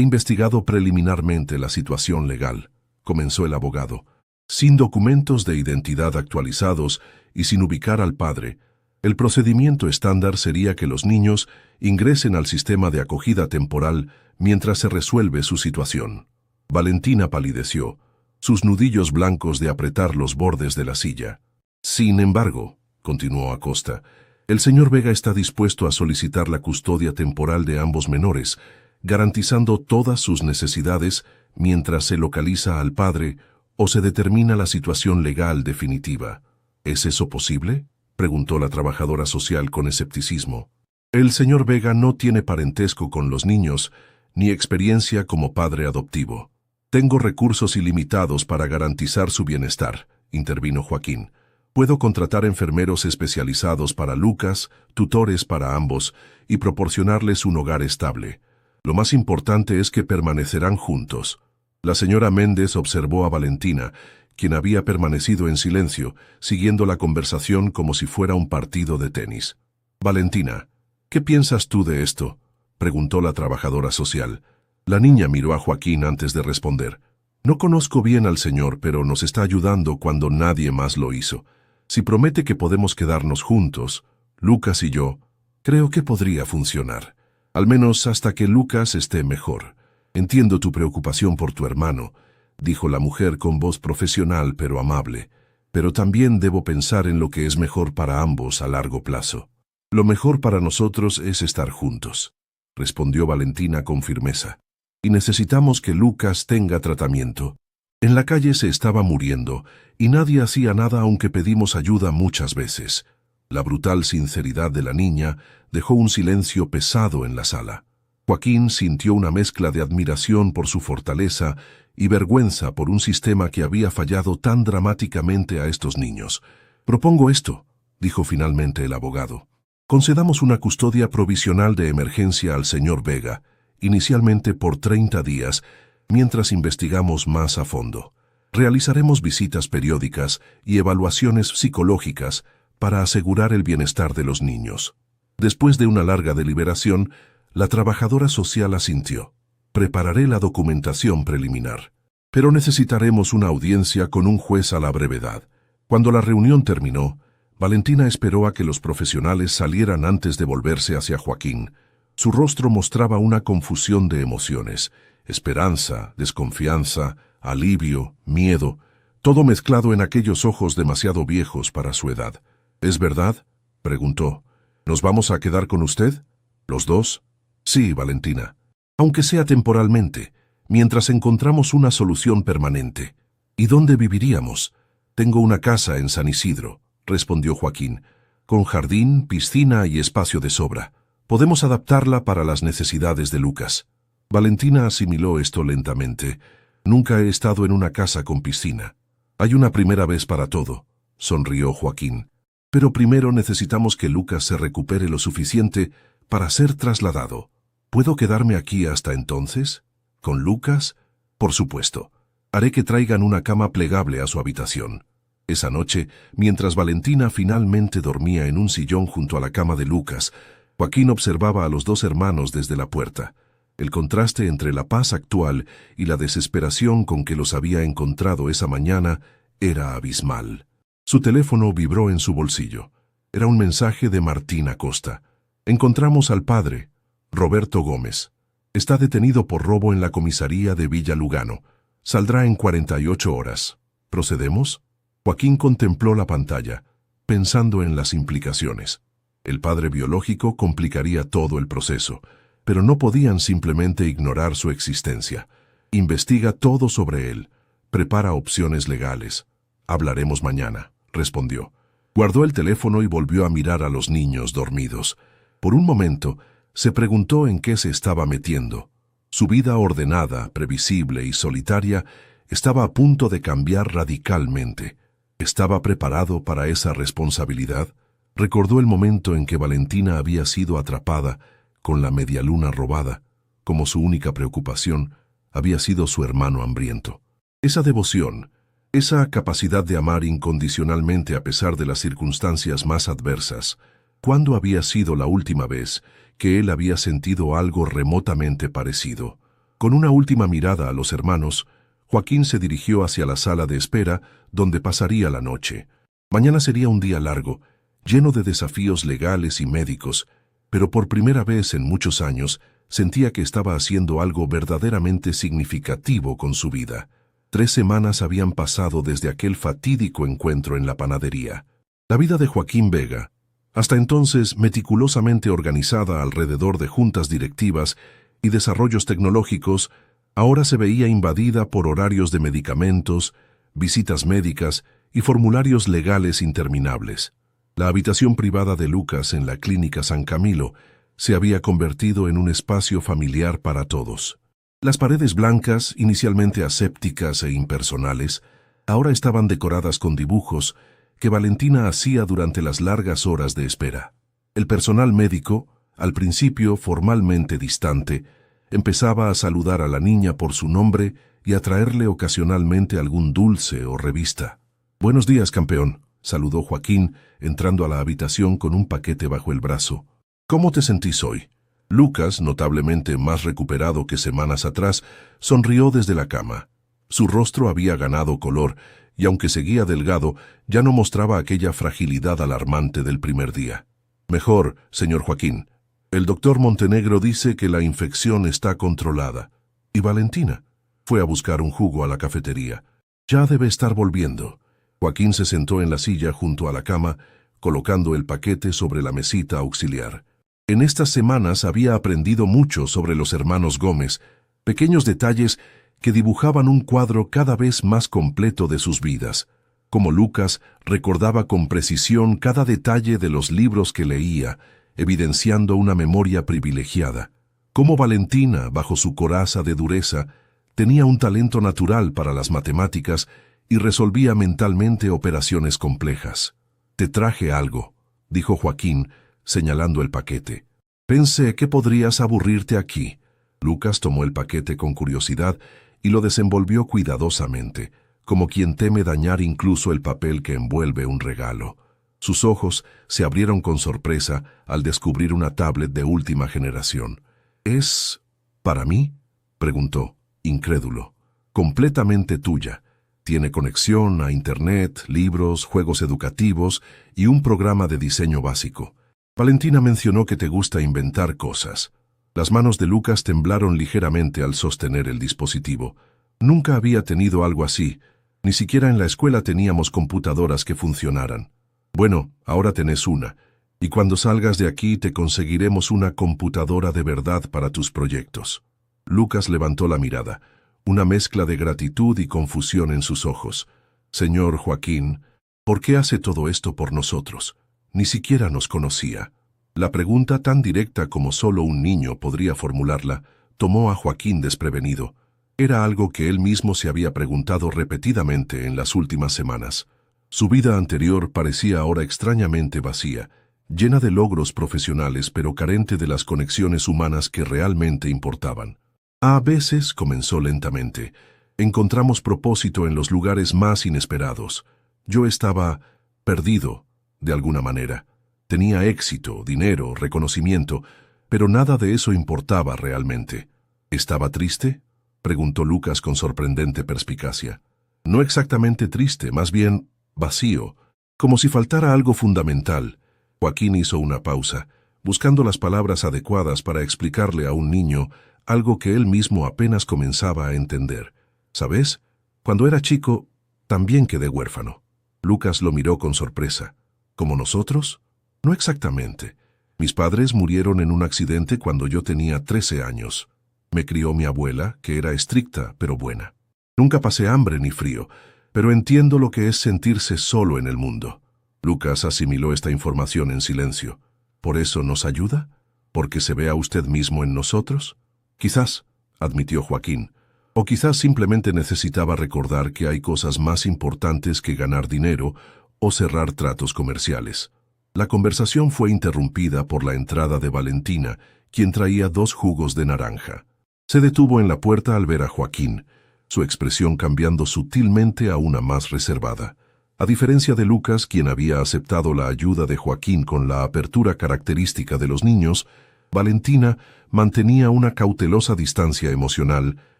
investigado preliminarmente la situación legal, comenzó el abogado. Sin documentos de identidad actualizados y sin ubicar al padre, el procedimiento estándar sería que los niños ingresen al sistema de acogida temporal mientras se resuelve su situación. Valentina palideció, sus nudillos blancos de apretar los bordes de la silla. Sin embargo, continuó Acosta, el señor Vega está dispuesto a solicitar la custodia temporal de ambos menores, garantizando todas sus necesidades mientras se localiza al padre o se determina la situación legal definitiva. ¿Es eso posible?, preguntó la trabajadora social con escepticismo. El señor Vega no tiene parentesco con los niños, ni experiencia como padre adoptivo. Tengo recursos ilimitados para garantizar su bienestar, intervino Joaquín. Puedo contratar enfermeros especializados para Lucas, tutores para ambos, y proporcionarles un hogar estable. Lo más importante es que permanecerán juntos. La señora Méndez observó a Valentina, quien había permanecido en silencio, siguiendo la conversación como si fuera un partido de tenis. Valentina, ¿qué piensas tú de esto?, preguntó la trabajadora social. La niña miró a Joaquín antes de responder. No conozco bien al señor, pero nos está ayudando cuando nadie más lo hizo. Si promete que podemos quedarnos juntos, Lucas y yo, creo que podría funcionar. Al menos hasta que Lucas esté mejor. Entiendo tu preocupación por tu hermano, dijo la mujer con voz profesional pero amable, pero también debo pensar en lo que es mejor para ambos a largo plazo. Lo mejor para nosotros es estar juntos, respondió Valentina con firmeza. Y necesitamos que Lucas tenga tratamiento. En la calle se estaba muriendo, y nadie hacía nada aunque pedimos ayuda muchas veces. La brutal sinceridad de la niña dejó un silencio pesado en la sala. Joaquín sintió una mezcla de admiración por su fortaleza y vergüenza por un sistema que había fallado tan dramáticamente a estos niños. Propongo esto, dijo finalmente el abogado. Concedamos una custodia provisional de emergencia al señor Vega, inicialmente por 30 días, mientras investigamos más a fondo. Realizaremos visitas periódicas y evaluaciones psicológicas para asegurar el bienestar de los niños. Después de una larga deliberación, la trabajadora social asintió. Prepararé la documentación preliminar, pero necesitaremos una audiencia con un juez a la brevedad. Cuando la reunión terminó, Valentina esperó a que los profesionales salieran antes de volverse hacia Joaquín. Su rostro mostraba una confusión de emociones, esperanza, desconfianza, alivio, miedo, todo mezclado en aquellos ojos demasiado viejos para su edad. ¿Es verdad?, preguntó. ¿Nos vamos a quedar con usted? ¿Los dos? Sí, Valentina. Aunque sea temporalmente. mientras encontramos una solución permanente. ¿Y dónde viviríamos? Tengo una casa en San Isidro, respondió Joaquín, con jardín, piscina y espacio de sobra. Podemos adaptarla para las necesidades de Lucas. Valentina asimiló esto lentamente. Nunca he estado en una casa con piscina. Hay una primera vez para todo, sonrió Joaquín. Pero primero necesitamos que Lucas se recupere lo suficiente para ser trasladado. ¿Puedo quedarme aquí hasta entonces? ¿Con Lucas? Por supuesto. Haré que traigan una cama plegable a su habitación. Esa noche, mientras Valentina finalmente dormía en un sillón junto a la cama de Lucas, Joaquín observaba a los dos hermanos desde la puerta. El contraste entre la paz actual y la desesperación con que los había encontrado esa mañana era abismal. Su teléfono vibró en su bolsillo. Era un mensaje de Martín Acosta. Encontramos al padre, Roberto Gómez. Está detenido por robo en la comisaría de Villa Lugano. Saldrá en 48 horas. ¿Procedemos? Joaquín contempló la pantalla, pensando en las implicaciones. El padre biológico complicaría todo el proceso, pero no podían simplemente ignorar su existencia. Investiga todo sobre él. Prepara opciones legales. Hablaremos mañana, respondió. Guardó el teléfono y volvió a mirar a los niños dormidos. Por un momento, se preguntó en qué se estaba metiendo. Su vida ordenada, previsible y solitaria estaba a punto de cambiar radicalmente. ¿Estaba preparado para esa responsabilidad? Recordó el momento en que Valentina había sido atrapada con la medialuna robada. Como su única preocupación había sido su hermano hambriento. Esa devoción, esa capacidad de amar incondicionalmente a pesar de las circunstancias más adversas. ¿Cuándo había sido la última vez que él había sentido algo remotamente parecido? Con una última mirada a los hermanos, Joaquín se dirigió hacia la sala de espera donde pasaría la noche. Mañana sería un día largo, lleno de desafíos legales y médicos, pero por primera vez en muchos años sentía que estaba haciendo algo verdaderamente significativo con su vida. 3 semanas habían pasado desde aquel fatídico encuentro en la panadería. La vida de Joaquín Vega, hasta entonces meticulosamente organizada alrededor de juntas directivas y desarrollos tecnológicos, ahora se veía invadida por horarios de medicamentos, visitas médicas y formularios legales interminables. La habitación privada de Lucas en la Clínica San Camilo se había convertido en un espacio familiar para todos. Las paredes blancas, inicialmente asépticas e impersonales, ahora estaban decoradas con dibujos que Valentina hacía durante las largas horas de espera. El personal médico, al principio formalmente distante, empezaba a saludar a la niña por su nombre y a traerle ocasionalmente algún dulce o revista. «Buenos días, campeón», saludó Joaquín, entrando a la habitación con un paquete bajo el brazo. «¿Cómo te sentís hoy?» Lucas, notablemente más recuperado que semanas atrás, sonrió desde la cama. Su rostro había ganado color, y aunque seguía delgado, ya no mostraba aquella fragilidad alarmante del primer día. «Mejor, señor Joaquín. El doctor Montenegro dice que la infección está controlada. ¿Y Valentina?» Fue a buscar un jugo a la cafetería. «Ya debe estar volviendo». Joaquín se sentó en la silla junto a la cama, colocando el paquete sobre la mesita auxiliar. En estas semanas había aprendido mucho sobre los hermanos Gómez, pequeños detalles que dibujaban un cuadro cada vez más completo de sus vidas. Como Lucas recordaba con precisión cada detalle de los libros que leía, evidenciando una memoria privilegiada. Como Valentina, bajo su coraza de dureza, tenía un talento natural para las matemáticas y resolvía mentalmente operaciones complejas. «Te traje algo», dijo Joaquín, señalando el paquete. «Pensé que podrías aburrirte aquí». Lucas tomó el paquete con curiosidad y lo desenvolvió cuidadosamente, como quien teme dañar incluso el papel que envuelve un regalo. Sus ojos se abrieron con sorpresa al descubrir una tablet de última generación. «¿Es para mí?», preguntó, incrédulo. «Completamente tuya. Tiene conexión a Internet, libros, juegos educativos y un programa de diseño básico. Valentina mencionó que te gusta inventar cosas». Las manos de Lucas temblaron ligeramente al sostener el dispositivo. Nunca había tenido algo así. Ni siquiera en la escuela teníamos computadoras que funcionaran. «Bueno, ahora tenés una, y cuando salgas de aquí te conseguiremos una computadora de verdad para tus proyectos». Lucas levantó la mirada. una mezcla de gratitud y confusión en sus ojos. Señor Joaquín, ¿por qué hace todo esto por nosotros? Ni siquiera nos conocía. La pregunta, tan directa como solo un niño podría formularla, tomó a Joaquín desprevenido. Era algo que él mismo se había preguntado repetidamente en las últimas semanas. Su vida anterior parecía ahora extrañamente vacía, llena de logros profesionales pero carente de las conexiones humanas que realmente importaban. A veces, comenzó lentamente, encontramos propósito en los lugares más inesperados. Yo estaba perdido, de alguna manera. Tenía éxito, dinero, reconocimiento, pero nada de eso importaba realmente. ¿Estaba triste?, preguntó Lucas con sorprendente perspicacia. No exactamente triste, más bien vacío, como si faltara algo fundamental. Joaquín hizo una pausa, buscando las palabras adecuadas para explicarle a un niño algo que él mismo apenas comenzaba a entender. ¿Sabes? Cuando era chico, también quedé huérfano. Lucas lo miró con sorpresa. ¿Como nosotros? No exactamente. Mis padres murieron en un accidente cuando yo tenía 13 años. Me crió mi abuela, que era estricta pero buena. Nunca pasé hambre ni frío, pero entiendo lo que es sentirse solo en el mundo. Lucas asimiló esta información en silencio. ¿Por eso nos ayuda? ¿Porque se ve a usted mismo en nosotros? Quizás, admitió Joaquín, o quizás simplemente necesitaba recordar que hay cosas más importantes que ganar dinero o cerrar tratos comerciales. La conversación fue interrumpida por la entrada de Valentina, quien traía 2 jugos de naranja. Se detuvo en la puerta al ver a Joaquín, su expresión cambiando sutilmente a una más reservada. A diferencia de Lucas, quien había aceptado la ayuda de Joaquín con la apertura característica de los niños, Valentina mantenía una cautelosa distancia emocional,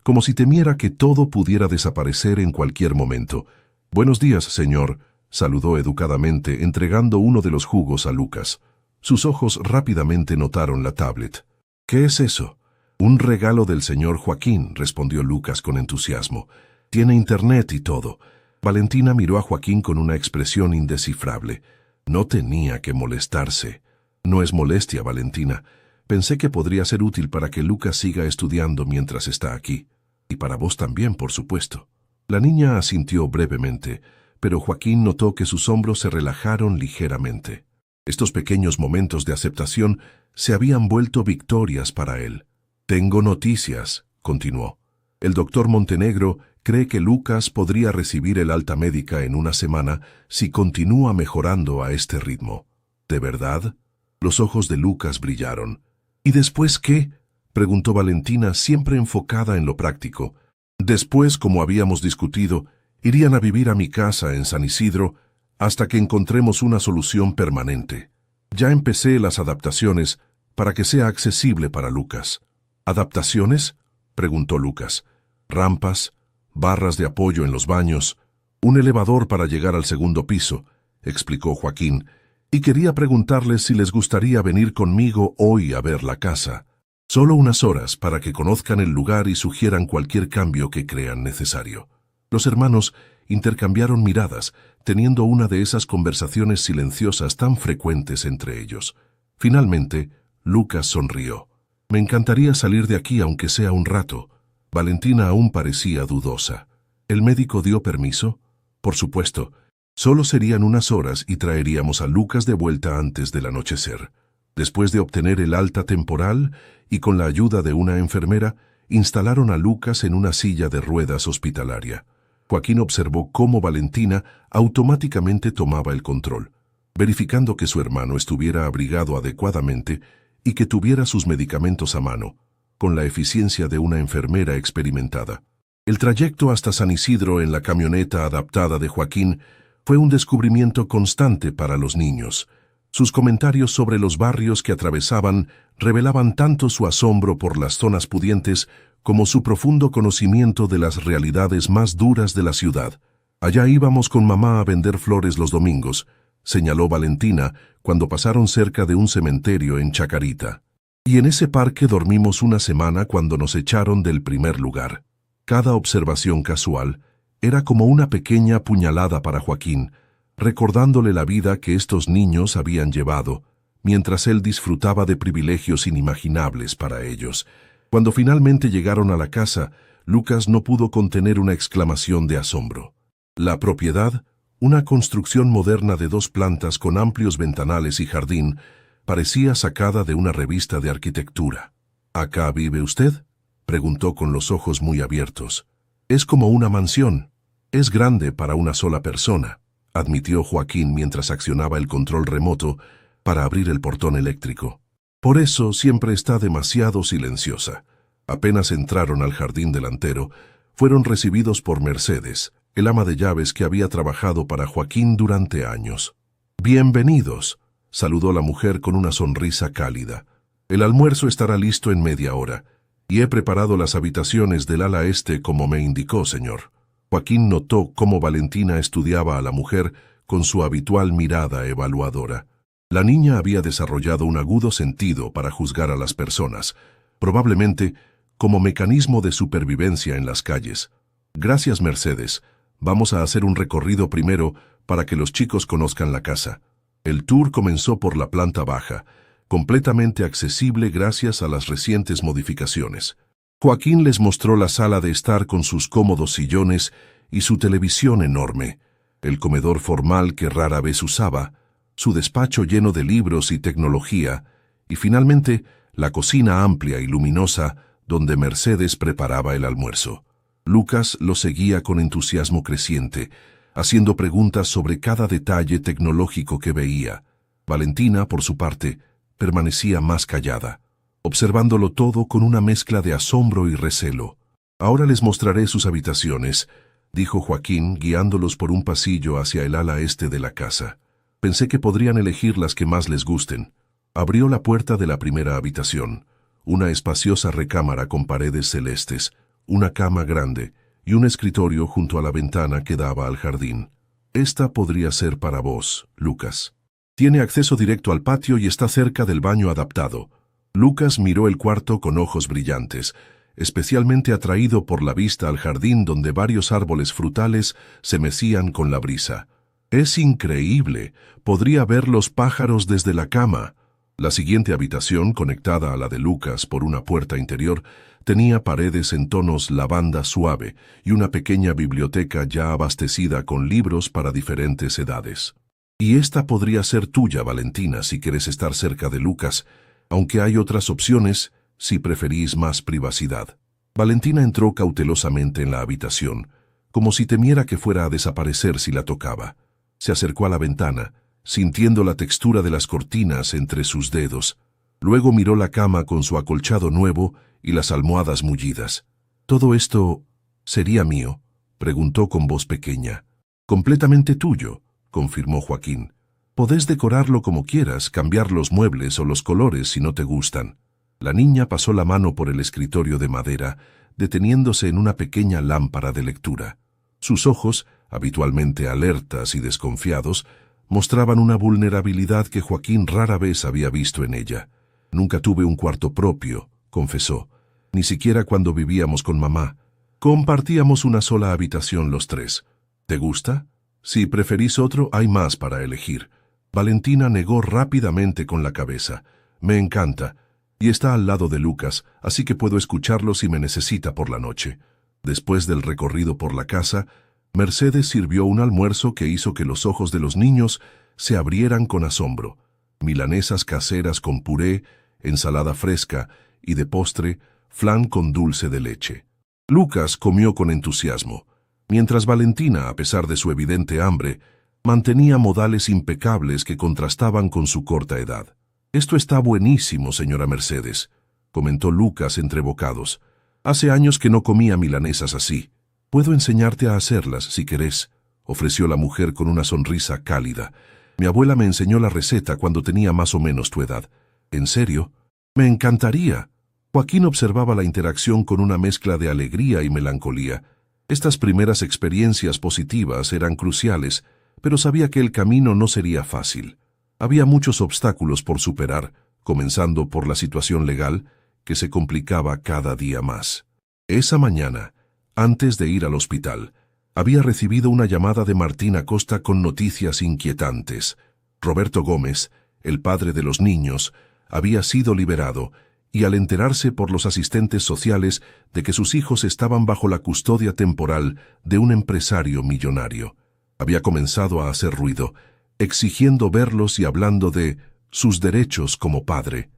como si temiera que todo pudiera desaparecer en cualquier momento. «Buenos días, señor», saludó educadamente, entregando uno de los jugos a Lucas. Sus ojos rápidamente notaron la tablet. «¿Qué es eso?» «Un regalo del señor Joaquín», respondió Lucas con entusiasmo. «Tiene internet y todo». Valentina miró a Joaquín con una expresión indescifrable. No tenía que molestarse. «No es molestia, Valentina. Pensé que podría ser útil para que Lucas siga estudiando mientras está aquí. Y para vos también, por supuesto». La niña asintió brevemente, pero Joaquín notó que sus hombros se relajaron ligeramente. Estos pequeños momentos de aceptación se habían vuelto victorias para él. «Tengo noticias», continuó. «El doctor Montenegro cree que Lucas podría recibir el alta médica en una semana si continúa mejorando a este ritmo». «¿De verdad?» Los ojos de Lucas brillaron. «¿Y después qué?», preguntó Valentina, siempre enfocada en lo práctico. «Después, como habíamos discutido, irían a vivir a mi casa en San Isidro hasta que encontremos una solución permanente. Ya empecé las adaptaciones para que sea accesible para Lucas». «¿Adaptaciones?», preguntó Lucas. «Rampas, barras de apoyo en los baños, un elevador para llegar al segundo piso», explicó Joaquín, «y quería preguntarles si les gustaría venir conmigo hoy a ver la casa. Solo unas horas para que conozcan el lugar y sugieran cualquier cambio que crean necesario». Los hermanos intercambiaron miradas, teniendo una de esas conversaciones silenciosas tan frecuentes entre ellos. Finalmente, Lucas sonrió. «Me encantaría salir de aquí aunque sea un rato». Valentina aún parecía dudosa. ¿El médico dio permiso? «Por supuesto. Solo serían unas horas y traeríamos a Lucas de vuelta antes del anochecer». Después de obtener el alta temporal y con la ayuda de una enfermera, instalaron a Lucas en una silla de ruedas hospitalaria. Joaquín observó cómo Valentina automáticamente tomaba el control, verificando que su hermano estuviera abrigado adecuadamente y que tuviera sus medicamentos a mano, con la eficiencia de una enfermera experimentada. El trayecto hasta San Isidro en la camioneta adaptada de Joaquín fue un descubrimiento constante para los niños. Sus comentarios sobre los barrios que atravesaban revelaban tanto su asombro por las zonas pudientes como su profundo conocimiento de las realidades más duras de la ciudad. «Allá íbamos con mamá a vender flores los domingos», señaló Valentina cuando pasaron cerca de un cementerio en Chacarita. «Y en ese parque dormimos una semana cuando nos echaron del primer lugar». Cada observación casual era como una pequeña puñalada para Joaquín, recordándole la vida que estos niños habían llevado, mientras él disfrutaba de privilegios inimaginables para ellos. Cuando finalmente llegaron a la casa, Lucas no pudo contener una exclamación de asombro. La propiedad, una construcción moderna de 2 plantas con amplios ventanales y jardín, parecía sacada de una revista de arquitectura. ¿Acá vive usted?, preguntó con los ojos muy abiertos. Es como una mansión. Es grande para una sola persona, admitió Joaquín mientras accionaba el control remoto para abrir el portón eléctrico. Por eso siempre está demasiado silenciosa. Apenas entraron al jardín delantero, fueron recibidos por Mercedes, el ama de llaves que había trabajado para Joaquín durante años. «Bienvenidos», saludó la mujer con una sonrisa cálida. «El almuerzo estará listo en media hora, y he preparado las habitaciones del ala este como me indicó, señor». Joaquín notó cómo Valentina estudiaba a la mujer con su habitual mirada evaluadora. La niña había desarrollado un agudo sentido para juzgar a las personas, probablemente como mecanismo de supervivencia en las calles. «Gracias, Mercedes. Vamos a hacer un recorrido primero para que los chicos conozcan la casa». El tour comenzó por la planta baja, completamente accesible gracias a las recientes modificaciones. Joaquín les mostró la sala de estar con sus cómodos sillones y su televisión enorme, el comedor formal que rara vez usaba, su despacho lleno de libros y tecnología, y finalmente la cocina amplia y luminosa donde Mercedes preparaba el almuerzo. Lucas lo seguía con entusiasmo creciente, haciendo preguntas sobre cada detalle tecnológico que veía. Valentina, por su parte, permanecía más callada, observándolo todo con una mezcla de asombro y recelo. «Ahora les mostraré sus habitaciones», dijo Joaquín, guiándolos por un pasillo hacia el ala este de la casa. «Pensé que podrían elegir las que más les gusten». Abrió la puerta de la primera habitación, una espaciosa recámara con paredes celestes, una cama grande y un escritorio junto a la ventana que daba al jardín. «Esta podría ser para vos, Lucas. Tiene acceso directo al patio y está cerca del baño adaptado». Lucas miró el cuarto con ojos brillantes, especialmente atraído por la vista al jardín donde varios árboles frutales se mecían con la brisa. «Es increíble. Podría ver los pájaros desde la cama». La siguiente habitación, conectada a la de Lucas por una puerta interior, tenía paredes en tonos lavanda suave y una pequeña biblioteca ya abastecida con libros para diferentes edades. «Y esta podría ser tuya, Valentina, si quieres estar cerca de Lucas, aunque hay otras opciones si preferís más privacidad». Valentina entró cautelosamente en la habitación, como si temiera que fuera a desaparecer si la tocaba. Se acercó a la ventana, sintiendo la textura de las cortinas entre sus dedos. Luego miró la cama con su acolchado nuevo y las almohadas mullidas. «¿Todo esto sería mío?», preguntó con voz pequeña. «Completamente tuyo», confirmó Joaquín. «Podés decorarlo como quieras, cambiar los muebles o los colores si no te gustan». La niña pasó la mano por el escritorio de madera, deteniéndose en una pequeña lámpara de lectura. Sus ojos, habitualmente alertas y desconfiados, mostraban una vulnerabilidad que Joaquín rara vez había visto en ella. «Nunca tuve un cuarto propio», confesó, «ni siquiera cuando vivíamos con mamá. Compartíamos una sola habitación los tres. ¿Te gusta? Si preferís otro, hay más para elegir». Valentina negó rápidamente con la cabeza. «Me encanta, y está al lado de Lucas, así que puedo escucharlo si me necesita por la noche». Después del recorrido por la casa, Mercedes sirvió un almuerzo que hizo que los ojos de los niños se abrieran con asombro. Milanesas caseras con puré, ensalada fresca y de postre, flan con dulce de leche. Lucas comió con entusiasmo, mientras Valentina, a pesar de su evidente hambre, mantenía modales impecables que contrastaban con su corta edad. «Esto está buenísimo, señora Mercedes», comentó Lucas entre bocados. «Hace años que no comía milanesas así. Puedo enseñarte a hacerlas, si querés», ofreció la mujer con una sonrisa cálida. «Mi abuela me enseñó la receta cuando tenía más o menos tu edad». «¿En serio? Me encantaría». Joaquín observaba la interacción con una mezcla de alegría y melancolía. Estas primeras experiencias positivas eran cruciales, pero sabía que el camino no sería fácil. Había muchos obstáculos por superar, comenzando por la situación legal, que se complicaba cada día más. Esa mañana, antes de ir al hospital, había recibido una llamada de Martín Acosta con noticias inquietantes. Roberto Gómez, el padre de los niños, había sido liberado y al enterarse por los asistentes sociales de que sus hijos estaban bajo la custodia temporal de un empresario millonario, había comenzado a hacer ruido, exigiendo verlos y hablando de sus derechos como padre.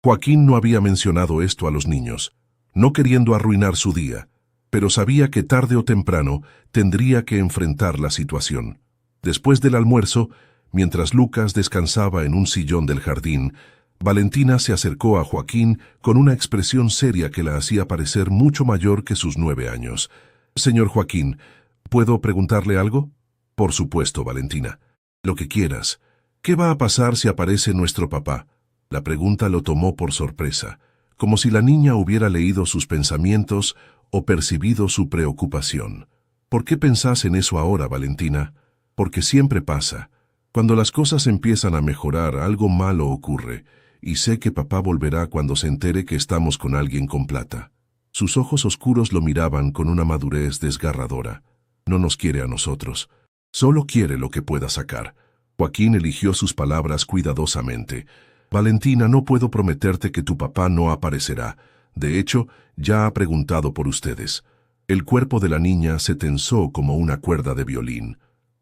Joaquín no había mencionado esto a los niños, no queriendo arruinar su día, pero sabía que tarde o temprano tendría que enfrentar la situación. Después del almuerzo, mientras Lucas descansaba en un sillón del jardín, Valentina se acercó a Joaquín con una expresión seria que la hacía parecer mucho mayor que sus 9 años. «Señor Joaquín, ¿puedo preguntarle algo?» «Por supuesto, Valentina. Lo que quieras. ¿Qué va a pasar si aparece nuestro papá?» La pregunta lo tomó por sorpresa, como si la niña hubiera leído sus pensamientos o percibido su preocupación. «¿Por qué pensás en eso ahora, Valentina?» «Porque siempre pasa. Cuando las cosas empiezan a mejorar, algo malo ocurre, y sé que papá volverá cuando se entere que estamos con alguien con plata». Sus ojos oscuros lo miraban con una madurez desgarradora. «No nos quiere a nosotros. Solo quiere lo que pueda sacar». Joaquín eligió sus palabras cuidadosamente. «Valentina, no puedo prometerte que tu papá no aparecerá. De hecho, ya ha preguntado por ustedes». El cuerpo de la niña se tensó como una cuerda de violín.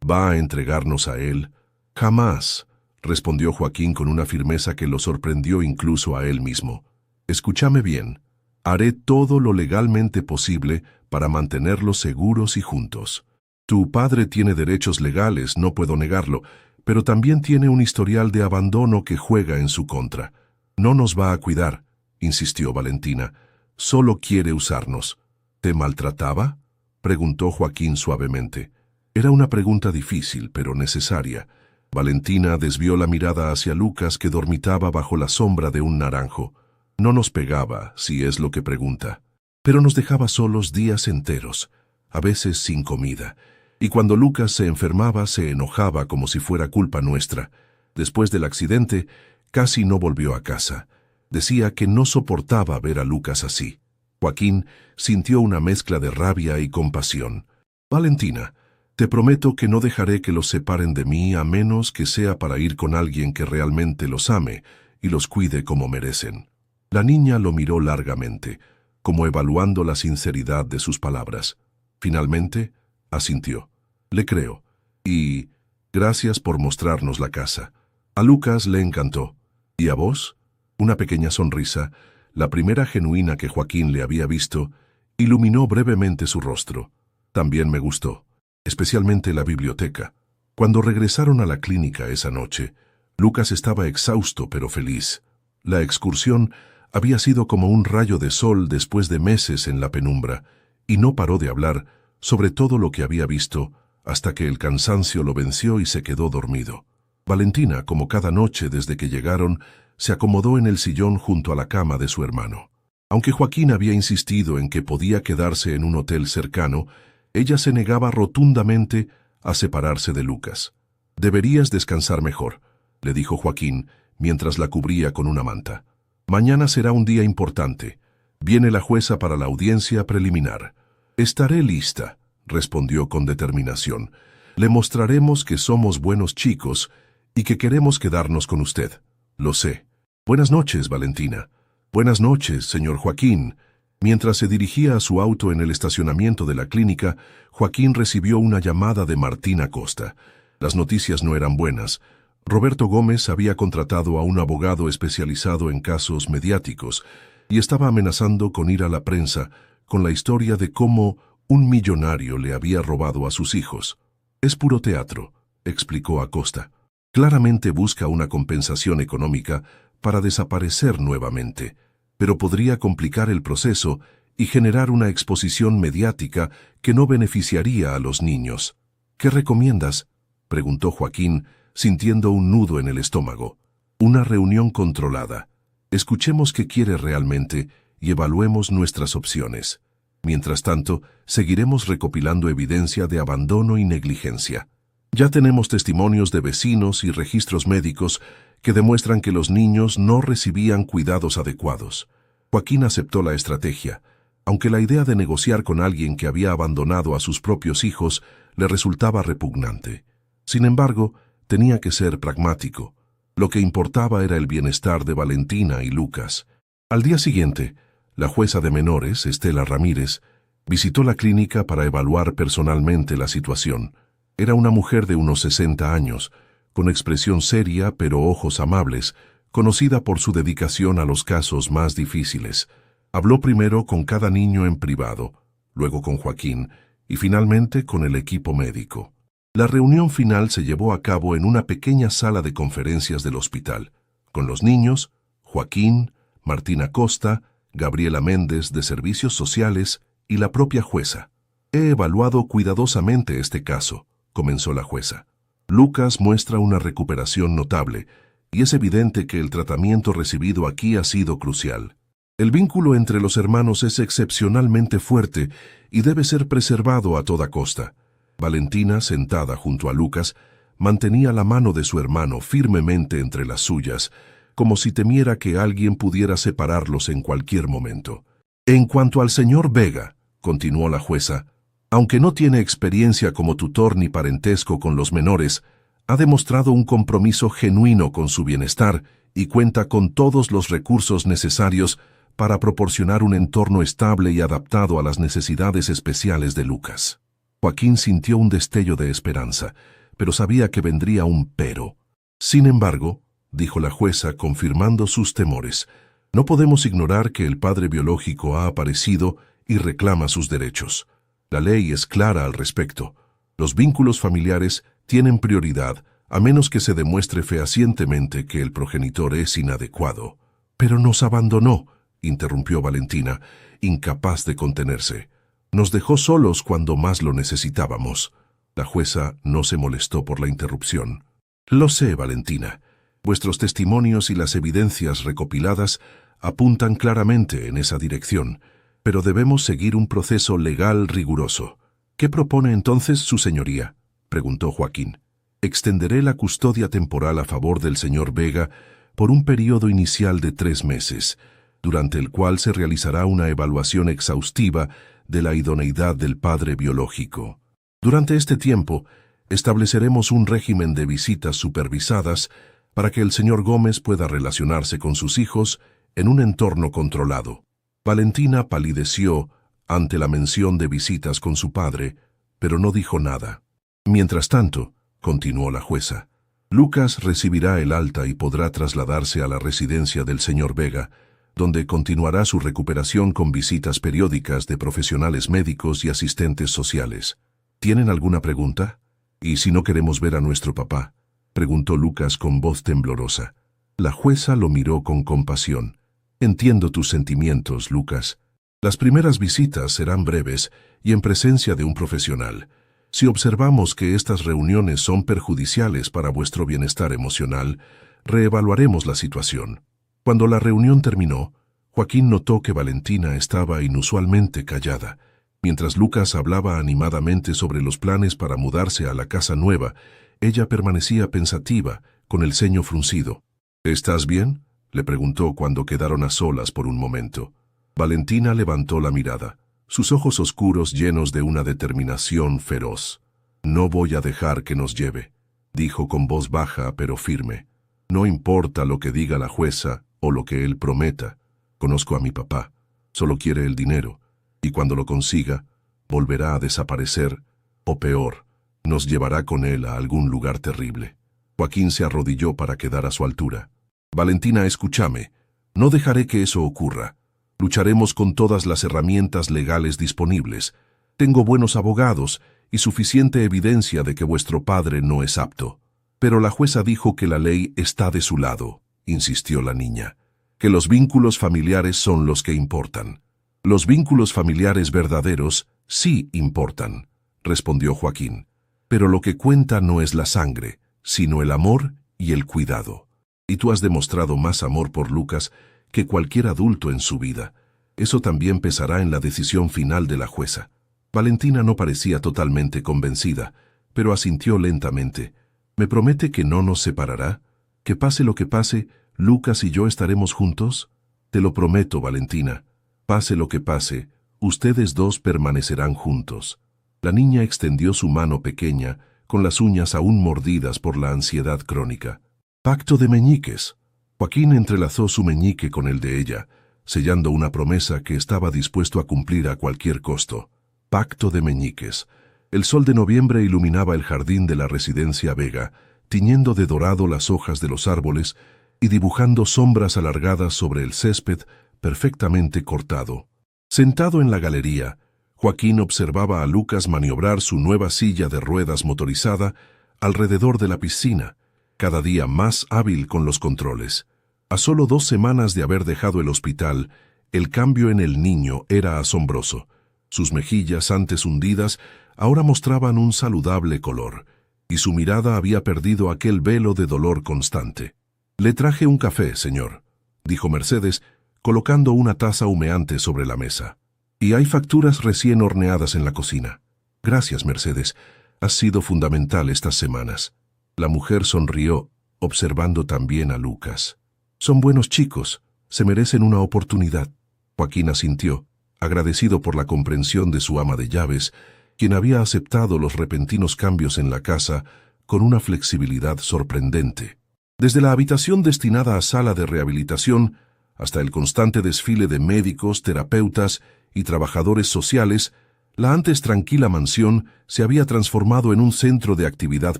«¿Va a entregarnos a él?» «Jamás», respondió Joaquín con una firmeza que lo sorprendió incluso a él mismo. «Escúchame bien. Haré todo lo legalmente posible para mantenerlos seguros y juntos. Tu padre tiene derechos legales, no puedo negarlo, pero también tiene un historial de abandono que juega en su contra. No nos va a cuidar», insistió Valentina. «Solo quiere usarnos». «¿Te maltrataba?», preguntó Joaquín suavemente. Era una pregunta difícil, pero necesaria. Valentina desvió la mirada hacia Lucas, que dormitaba bajo la sombra de un naranjo. «No nos pegaba, si es lo que pregunta, pero nos dejaba solos días enteros, a veces sin comida. Y cuando Lucas se enfermaba, se enojaba como si fuera culpa nuestra. Después del accidente, casi no volvió a casa. Decía que no soportaba ver a Lucas así». Joaquín sintió una mezcla de rabia y compasión. «Valentina, te prometo que no dejaré que los separen de mí a menos que sea para ir con alguien que realmente los ame y los cuide como merecen». La niña lo miró largamente, como evaluando la sinceridad de sus palabras. Finalmente, asintió. «Le creo. Y gracias por mostrarnos la casa. A Lucas le encantó. ¿Y a vos?» Una pequeña sonrisa, la primera genuina que Joaquín le había visto, iluminó brevemente su rostro. «También me gustó, especialmente la biblioteca». Cuando regresaron a la clínica esa noche, Lucas estaba exhausto pero feliz. La excursión había sido como un rayo de sol después de meses en la penumbra, y no paró de hablar sobre todo lo que había visto, hasta que el cansancio lo venció y se quedó dormido. Valentina, como cada noche desde que llegaron, se acomodó en el sillón junto a la cama de su hermano. Aunque Joaquín había insistido en que podía quedarse en un hotel cercano, ella se negaba rotundamente a separarse de Lucas. «Deberías descansar mejor», le dijo Joaquín, mientras la cubría con una manta. «Mañana será un día importante. Viene la jueza para la audiencia preliminar». «Estaré lista», respondió con determinación. «Le mostraremos que somos buenos chicos y que queremos quedarnos con usted. Lo sé. Buenas noches, Valentina». «Buenas noches, señor Joaquín». Mientras se dirigía a su auto en el estacionamiento de la clínica, Joaquín recibió una llamada de Martín Acosta. Las noticias no eran buenas. Roberto Gómez había contratado a un abogado especializado en casos mediáticos y estaba amenazando con ir a la prensa con la historia de cómo un millonario le había robado a sus hijos. «Es puro teatro», explicó Acosta. «Claramente busca una compensación económica para desaparecer nuevamente, pero podría complicar el proceso y generar una exposición mediática que no beneficiaría a los niños». «¿Qué recomiendas?», preguntó Joaquín, sintiendo un nudo en el estómago. «Una reunión controlada. Escuchemos qué quiere realmente y evaluemos nuestras opciones. Mientras tanto, seguiremos recopilando evidencia de abandono y negligencia. Ya tenemos testimonios de vecinos y registros médicos que demuestran que los niños no recibían cuidados adecuados». Joaquín aceptó la estrategia, aunque la idea de negociar con alguien que había abandonado a sus propios hijos le resultaba repugnante. Sin embargo, tenía que ser pragmático. Lo que importaba era el bienestar de Valentina y Lucas. Al día siguiente, la jueza de menores, Estela Ramírez, visitó la clínica para evaluar personalmente la situación. Era una mujer de unos 60 años, con expresión seria pero ojos amables, conocida por su dedicación a los casos más difíciles. Habló primero con cada niño en privado, luego con Joaquín y finalmente con el equipo médico. La reunión final se llevó a cabo en una pequeña sala de conferencias del hospital, con los niños, Joaquín, Martina Costa, Gabriela Méndez de Servicios Sociales y la propia jueza. He evaluado cuidadosamente este caso, comenzó la jueza. Lucas muestra una recuperación notable y es evidente que el tratamiento recibido aquí ha sido crucial. El vínculo entre los hermanos es excepcionalmente fuerte y debe ser preservado a toda costa. Valentina, sentada junto a Lucas, mantenía la mano de su hermano firmemente entre las suyas, como si temiera que alguien pudiera separarlos en cualquier momento. En cuanto al señor Vega, continuó la jueza, aunque no tiene experiencia como tutor ni parentesco con los menores, ha demostrado un compromiso genuino con su bienestar y cuenta con todos los recursos necesarios para proporcionar un entorno estable y adaptado a las necesidades especiales de Lucas. Joaquín sintió un destello de esperanza, pero sabía que vendría un pero. Sin embargo, dijo la jueza confirmando sus temores, no podemos ignorar que el padre biológico ha aparecido y reclama sus derechos. La ley es clara al respecto. Los vínculos familiares tienen prioridad, a menos que se demuestre fehacientemente que el progenitor es inadecuado. Pero nos abandonó, interrumpió Valentina, incapaz de contenerse. Nos dejó solos cuando más lo necesitábamos. La jueza no se molestó por la interrupción. Lo sé, Valentina. Vuestros testimonios y las evidencias recopiladas apuntan claramente en esa dirección, pero debemos seguir un proceso legal riguroso. ¿Qué propone entonces su señoría?, preguntó Joaquín. Extenderé la custodia temporal a favor del señor Vega por un periodo inicial de 3 meses, durante el cual se realizará una evaluación exhaustiva de la idoneidad del padre biológico. Durante este tiempo, estableceremos un régimen de visitas supervisadas para que el señor Gómez pueda relacionarse con sus hijos en un entorno controlado. Valentina palideció ante la mención de visitas con su padre, pero no dijo nada. Mientras tanto, continuó la jueza, Lucas recibirá el alta y podrá trasladarse a la residencia del señor Vega, donde continuará su recuperación con visitas periódicas de profesionales médicos y asistentes sociales. ¿Tienen alguna pregunta? ¿Y si no queremos ver a nuestro papá?, preguntó Lucas con voz temblorosa. La jueza lo miró con compasión. Entiendo tus sentimientos, Lucas. Las primeras visitas serán breves y en presencia de un profesional. Si observamos que estas reuniones son perjudiciales para vuestro bienestar emocional, reevaluaremos la situación. Cuando la reunión terminó, Joaquín notó que Valentina estaba inusualmente callada. Mientras Lucas hablaba animadamente sobre los planes para mudarse a la casa nueva, ella permanecía pensativa, con el ceño fruncido. ¿Estás bien?, le preguntó cuando quedaron a solas por un momento. Valentina levantó la mirada, sus ojos oscuros llenos de una determinación feroz. No voy a dejar que nos lleve, dijo con voz baja pero firme. No importa lo que diga la jueza o lo que él prometa. Conozco a mi papá, solo quiere el dinero, y cuando lo consiga, volverá a desaparecer, o peor, nos llevará con él a algún lugar terrible. Joaquín se arrodilló para quedar a su altura. Valentina, escúchame, no dejaré que eso ocurra. Lucharemos con todas las herramientas legales disponibles. Tengo buenos abogados y suficiente evidencia de que vuestro padre no es apto. Pero la jueza dijo que la ley está de su lado, insistió la niña, que los vínculos familiares son los que importan. Los vínculos familiares verdaderos sí importan, respondió Joaquín. Pero lo que cuenta no es la sangre, sino el amor y el cuidado. Y tú has demostrado más amor por Lucas que cualquier adulto en su vida. Eso también pesará en la decisión final de la jueza. Valentina no parecía totalmente convencida, pero asintió lentamente. ¿Me promete que no nos separará? ¿Que pase lo que pase, Lucas y yo estaremos juntos? Te lo prometo, Valentina. Pase lo que pase, ustedes dos permanecerán juntos. La niña extendió su mano pequeña, con las uñas aún mordidas por la ansiedad crónica. Pacto de meñiques. Joaquín entrelazó su meñique con el de ella, sellando una promesa que estaba dispuesto a cumplir a cualquier costo. Pacto de meñiques. El sol de noviembre iluminaba el jardín de la residencia Vega, tiñendo de dorado las hojas de los árboles y dibujando sombras alargadas sobre el césped perfectamente cortado. Sentado en la galería, Joaquín observaba a Lucas maniobrar su nueva silla de ruedas motorizada alrededor de la piscina, cada día más hábil con los controles. A solo 2 semanas de haber dejado el hospital, el cambio en el niño era asombroso. Sus mejillas, antes hundidas, ahora mostraban un saludable color, y su mirada había perdido aquel velo de dolor constante. «Le traje un café, señor», dijo Mercedes, colocando una taza humeante sobre la mesa. «Y hay facturas recién horneadas en la cocina». «Gracias, Mercedes. Has sido fundamental estas semanas». La mujer sonrió, observando también a Lucas. «Son buenos chicos. Se merecen una oportunidad». Joaquín asintió, agradecido por la comprensión de su ama de llaves, quien había aceptado los repentinos cambios en la casa con una flexibilidad sorprendente. Desde la habitación destinada a sala de rehabilitación hasta el constante desfile de médicos, terapeutas y trabajadores sociales, la antes tranquila mansión se había transformado en un centro de actividad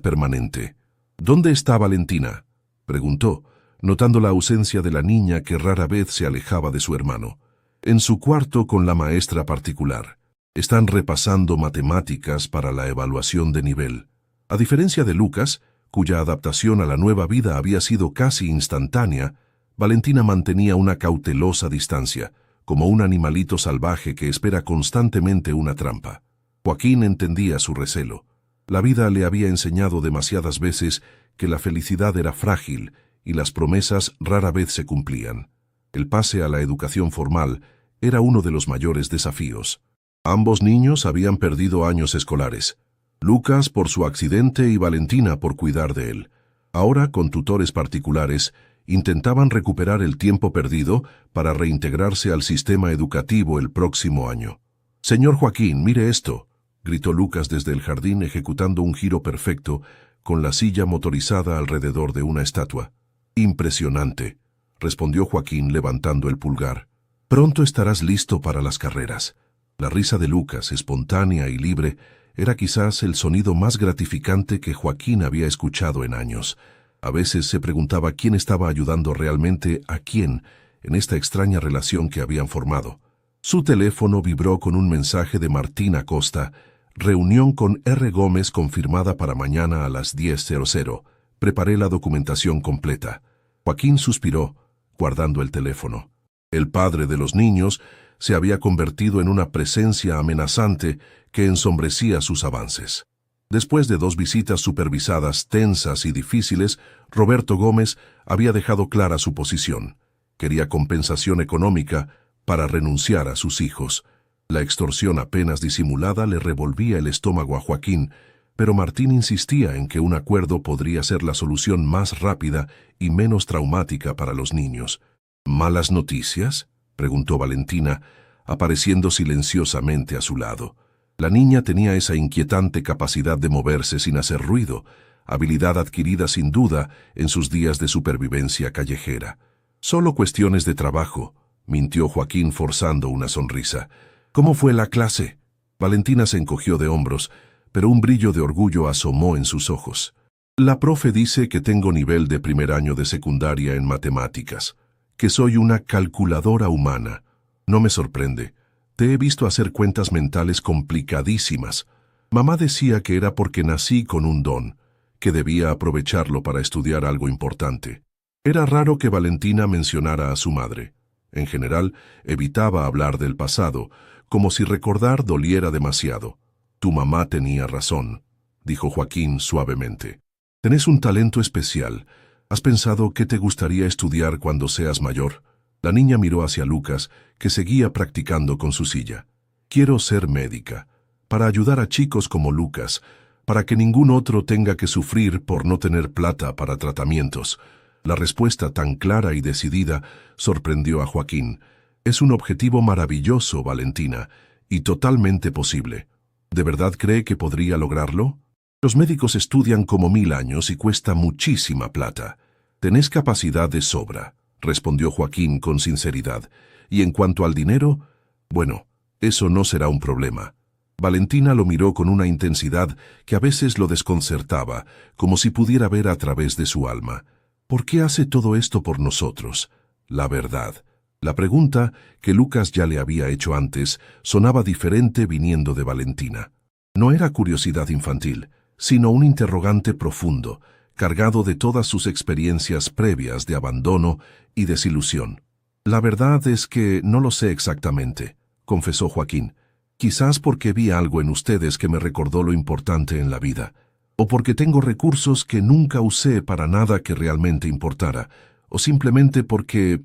permanente. «¿Dónde está Valentina?», preguntó, notando la ausencia de la niña que rara vez se alejaba de su hermano. «En su cuarto con la maestra particular. Están repasando matemáticas para la evaluación de nivel». A diferencia de Lucas, cuya adaptación a la nueva vida había sido casi instantánea, Valentina mantenía una cautelosa distancia, como un animalito salvaje que espera constantemente una trampa. Joaquín entendía su recelo. La vida le había enseñado demasiadas veces que la felicidad era frágil y las promesas rara vez se cumplían. El pase a la educación formal era uno de los mayores desafíos. Ambos niños habían perdido años escolares. Lucas por su accidente y Valentina por cuidar de él. Ahora, con tutores particulares, intentaban recuperar el tiempo perdido para reintegrarse al sistema educativo el próximo año. «Señor Joaquín, mire esto», gritó Lucas desde el jardín ejecutando un giro perfecto con la silla motorizada alrededor de una estatua. «Impresionante», respondió Joaquín levantando el pulgar. «Pronto estarás listo para las carreras». La risa de Lucas, espontánea y libre, era quizás el sonido más gratificante que Joaquín había escuchado en años. A veces se preguntaba quién estaba ayudando realmente a quién en esta extraña relación que habían formado. Su teléfono vibró con un mensaje de Martín Acosta. «Reunión con R. Gómez confirmada para mañana a las 10:00. Preparé la documentación completa». Joaquín suspiró, guardando el teléfono. El padre de los niños se había convertido en una presencia amenazante que ensombrecía sus avances. Después de 2 visitas supervisadas tensas y difíciles, Roberto Gómez había dejado clara su posición. Quería compensación económica para renunciar a sus hijos. La extorsión apenas disimulada le revolvía el estómago a Joaquín, pero Martín insistía en que un acuerdo podría ser la solución más rápida y menos traumática para los niños. «¿Malas noticias?», preguntó Valentina, apareciendo silenciosamente a su lado. La niña tenía esa inquietante capacidad de moverse sin hacer ruido, habilidad adquirida sin duda en sus días de supervivencia callejera. «Solo cuestiones de trabajo», mintió Joaquín forzando una sonrisa. «¿Cómo fue la clase?». Valentina se encogió de hombros, pero un brillo de orgullo asomó en sus ojos. «La profe dice que tengo nivel de primer año de secundaria en matemáticas, que soy una calculadora humana. No me sorprende. Te he visto hacer cuentas mentales complicadísimas. Mamá decía que era porque nací con un don, que debía aprovecharlo para estudiar algo importante». Era raro que Valentina mencionara a su madre. En general, evitaba hablar del pasado, como si recordar doliera demasiado. «Tu mamá tenía razón», dijo Joaquín suavemente. «Tenés un talento especial. ¿Has pensado qué te gustaría estudiar cuando seas mayor?». La niña miró hacia Lucas, que seguía practicando con su silla. «Quiero ser médica, para ayudar a chicos como Lucas, para que ningún otro tenga que sufrir por no tener plata para tratamientos». La respuesta tan clara y decidida sorprendió a Joaquín. «Es un objetivo maravilloso, Valentina, y totalmente posible. ¿De verdad cree que podría lograrlo? Los médicos estudian como 1000 años y cuesta muchísima plata. Tenés capacidad de sobra, respondió Joaquín con sinceridad. Y en cuanto al dinero, bueno, eso no será un problema. Valentina lo miró con una intensidad que a veces lo desconcertaba, como si pudiera ver a través de su alma. ¿Por qué hace todo esto por nosotros? La verdad. La pregunta, que Lucas ya le había hecho antes, sonaba diferente viniendo de Valentina. No era curiosidad infantil, sino un interrogante profundo, cargado de todas sus experiencias previas de abandono y desilusión. La verdad es que no lo sé exactamente, confesó Joaquín. Quizás porque vi algo en ustedes que me recordó lo importante en la vida, o porque tengo recursos que nunca usé para nada que realmente importara, o simplemente porque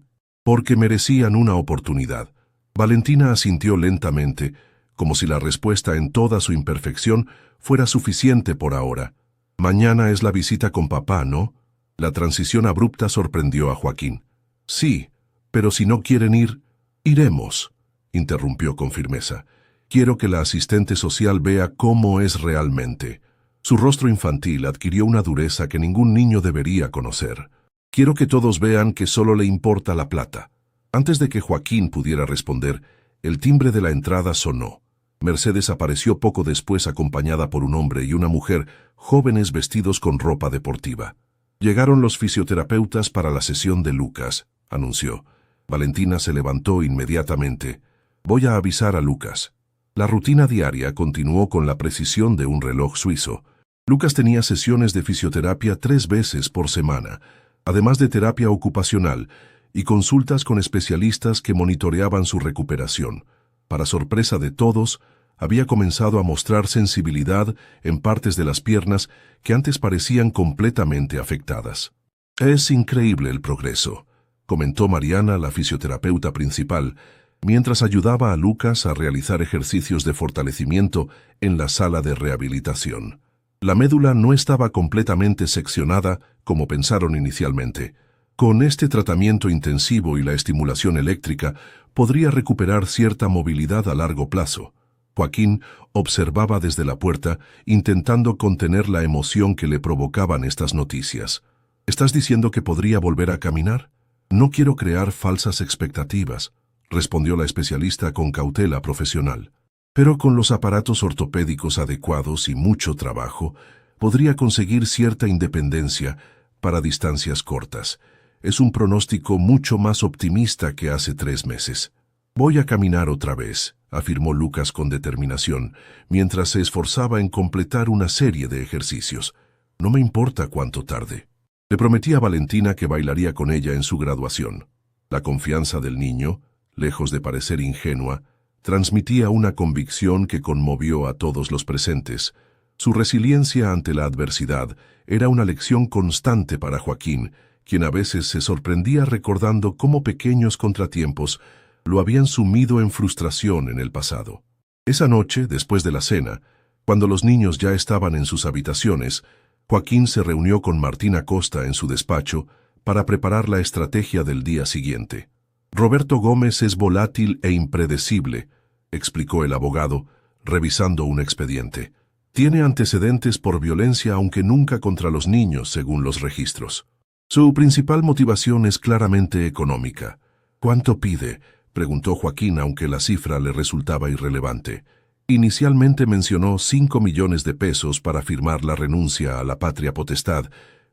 merecían una oportunidad. Valentina asintió lentamente, como si la respuesta en toda su imperfección fuera suficiente por ahora. Mañana es la visita con papá, ¿no? La transición abrupta sorprendió a Joaquín. Sí, pero si no quieren ir, iremos, interrumpió con firmeza. Quiero que la asistente social vea cómo es realmente. Su rostro infantil adquirió una dureza que ningún niño debería conocer. Quiero que todos vean que solo le importa la plata. Antes de que Joaquín pudiera responder, el timbre de la entrada sonó. Mercedes apareció poco después acompañada por un hombre y una mujer, jóvenes vestidos con ropa deportiva. Llegaron los fisioterapeutas para la sesión de Lucas, anunció. Valentina se levantó inmediatamente. Voy a avisar a Lucas. La rutina diaria continuó con la precisión de un reloj suizo. Lucas tenía sesiones de fisioterapia 3 veces por semana, además de terapia ocupacional y consultas con especialistas que monitoreaban su recuperación. Para sorpresa de todos, había comenzado a mostrar sensibilidad en partes de las piernas que antes parecían completamente afectadas. Es increíble el progreso, comentó Mariana, la fisioterapeuta principal, mientras ayudaba a Lucas a realizar ejercicios de fortalecimiento en la sala de rehabilitación. La médula no estaba completamente seccionada como pensaron inicialmente. Con este tratamiento intensivo y la estimulación eléctrica, podría recuperar cierta movilidad a largo plazo. Joaquín observaba desde la puerta, intentando contener la emoción que le provocaban estas noticias. ¿Estás diciendo que podría volver a caminar? No quiero crear falsas expectativas, respondió la especialista con cautela profesional. Pero con los aparatos ortopédicos adecuados y mucho trabajo, podría conseguir cierta independencia para distancias cortas. Es un pronóstico mucho más optimista que hace 3 meses. Voy a caminar otra vez, afirmó Lucas con determinación, mientras se esforzaba en completar una serie de ejercicios. No me importa cuánto tarde. Le prometí a Valentina que bailaría con ella en su graduación. La confianza del niño, lejos de parecer ingenua, transmitía una convicción que conmovió a todos los presentes. Su resiliencia ante la adversidad era una lección constante para Joaquín, quien a veces se sorprendía recordando cómo pequeños contratiempos lo habían sumido en frustración en el pasado. Esa noche, después de la cena, cuando los niños ya estaban en sus habitaciones, Joaquín se reunió con Martín Acosta en su despacho para preparar la estrategia del día siguiente. Roberto Gómez es volátil e impredecible, explicó el abogado, revisando un expediente. Tiene antecedentes por violencia, aunque nunca contra los niños, según los registros. Su principal motivación es claramente económica. ¿Cuánto pide?, preguntó Joaquín, aunque la cifra le resultaba irrelevante. Inicialmente mencionó 5 millones de pesos para firmar la renuncia a la patria potestad,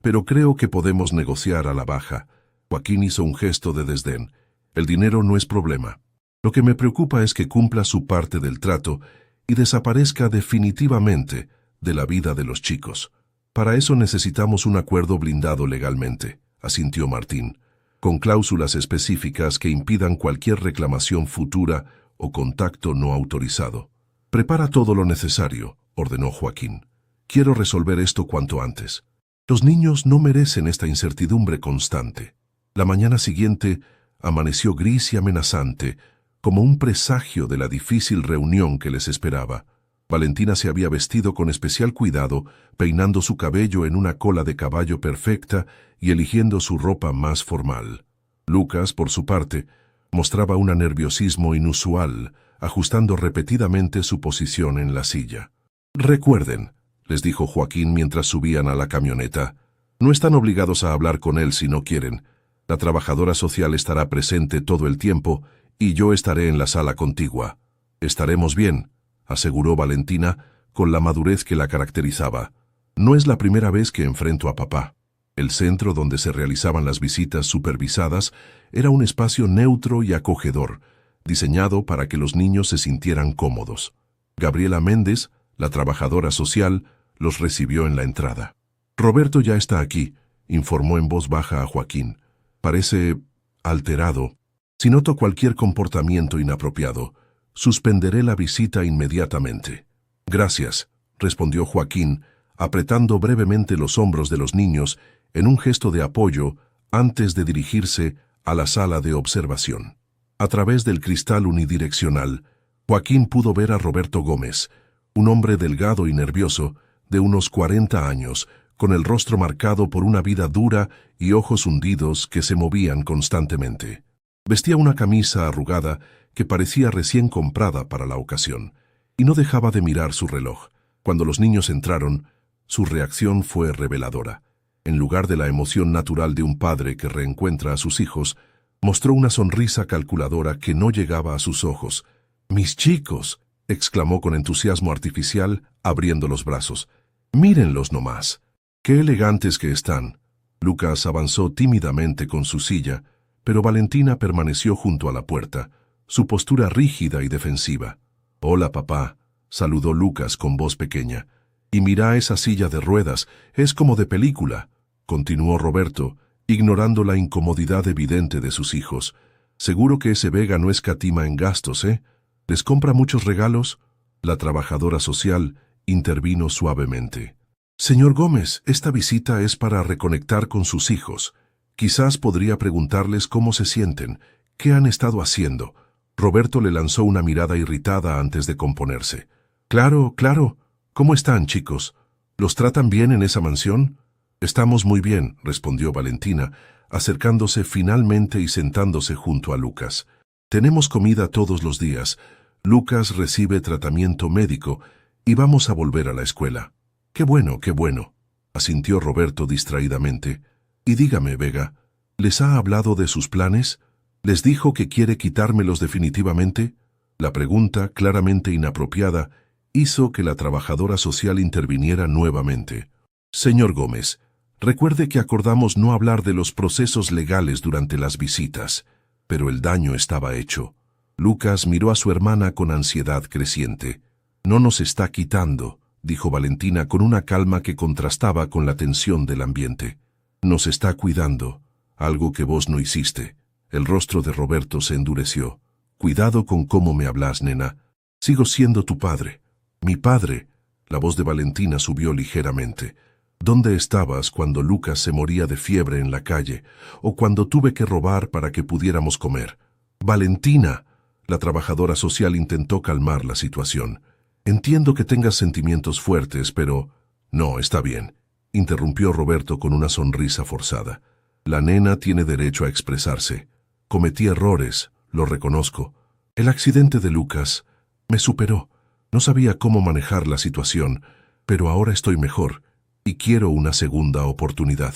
pero creo que podemos negociar a la baja. Joaquín hizo un gesto de desdén. El dinero no es problema. Lo que me preocupa es que cumpla su parte del trato y desaparezca definitivamente de la vida de los chicos. Para eso necesitamos un acuerdo blindado legalmente, asintió Martín, con cláusulas específicas que impidan cualquier reclamación futura o contacto no autorizado. Prepara todo lo necesario, ordenó Joaquín. Quiero resolver esto cuanto antes. Los niños no merecen esta incertidumbre constante. La mañana siguiente amaneció gris y amenazante, como un presagio de la difícil reunión que les esperaba. Valentina se había vestido con especial cuidado, peinando su cabello en una cola de caballo perfecta y eligiendo su ropa más formal. Lucas, por su parte, mostraba un nerviosismo inusual, ajustando repetidamente su posición en la silla. «Recuerden», les dijo Joaquín mientras subían a la camioneta, No están obligados a hablar con él si no quieren. La trabajadora social estará presente todo el tiempo y yo estaré en la sala contigua. Estaremos bien, aseguró Valentina con la madurez que la caracterizaba. No es la primera vez que enfrento a papá. El centro donde se realizaban las visitas supervisadas era un espacio neutro y acogedor, diseñado para que los niños se sintieran cómodos. Gabriela Méndez, la trabajadora social, los recibió en la entrada. Roberto ya está aquí, informó en voz baja a Joaquín. Parece alterado. Si noto cualquier comportamiento inapropiado, suspenderé la visita inmediatamente. Gracias, respondió Joaquín, apretando brevemente los hombros de los niños en un gesto de apoyo antes de dirigirse a la sala de observación. A través del cristal unidireccional, Joaquín pudo ver a Roberto Gómez, un hombre delgado y nervioso, de unos 40 años, con el rostro marcado por una vida dura y ojos hundidos que se movían constantemente. Vestía una camisa arrugada que parecía recién comprada para la ocasión, y no dejaba de mirar su reloj. Cuando los niños entraron, su reacción fue reveladora. En lugar de la emoción natural de un padre que reencuentra a sus hijos, mostró una sonrisa calculadora que no llegaba a sus ojos. «¡Mis chicos!», exclamó con entusiasmo artificial, abriendo los brazos. «Mírenlos nomás. ¡Qué elegantes que están!». Lucas avanzó tímidamente con su silla, pero Valentina permaneció junto a la puerta, su postura rígida y defensiva. «Hola, papá», saludó Lucas con voz pequeña. «Y mira esa silla de ruedas, es como de película», continuó Roberto, ignorando la incomodidad evidente de sus hijos. «Seguro que ese Vega no escatima en gastos, ¿eh? ¿Les compra muchos regalos?». La trabajadora social intervino suavemente. «Señor Gómez, esta visita es para reconectar con sus hijos. Quizás podría preguntarles cómo se sienten, qué han estado haciendo». Roberto le lanzó una mirada irritada antes de componerse. «Claro, claro. ¿Cómo están, chicos? ¿Los tratan bien en esa mansión?». «Estamos muy bien», respondió Valentina, acercándose finalmente y sentándose junto a Lucas. «Tenemos comida todos los días. Lucas recibe tratamiento médico y vamos a volver a la escuela». «Qué bueno», asintió Roberto distraídamente. «Y dígame, Vega, ¿les ha hablado de sus planes? ¿Les dijo que quiere quitármelos definitivamente?». La pregunta, claramente inapropiada, hizo que la trabajadora social interviniera nuevamente. «Señor Gómez, recuerde que acordamos no hablar de los procesos legales durante las visitas, pero el daño estaba hecho». Lucas miró a su hermana con ansiedad creciente. «No nos está quitando», dijo Valentina con una calma que contrastaba con la tensión del ambiente. «Nos está cuidando, algo que vos no hiciste». El rostro de Roberto se endureció. «Cuidado con cómo me hablas, nena. Sigo siendo tu padre». «Mi padre». La voz de Valentina subió ligeramente. «¿Dónde estabas cuando Lucas se moría de fiebre en la calle? ¿O cuando tuve que robar para que pudiéramos comer?». «Valentina». La trabajadora social intentó calmar la situación. «Entiendo que tengas sentimientos fuertes, pero...». «No, está bien», interrumpió Roberto con una sonrisa forzada. «La nena tiene derecho a expresarse. Cometí errores, lo reconozco. El accidente de Lucas me superó. No sabía cómo manejar la situación, pero ahora estoy mejor y quiero una segunda oportunidad».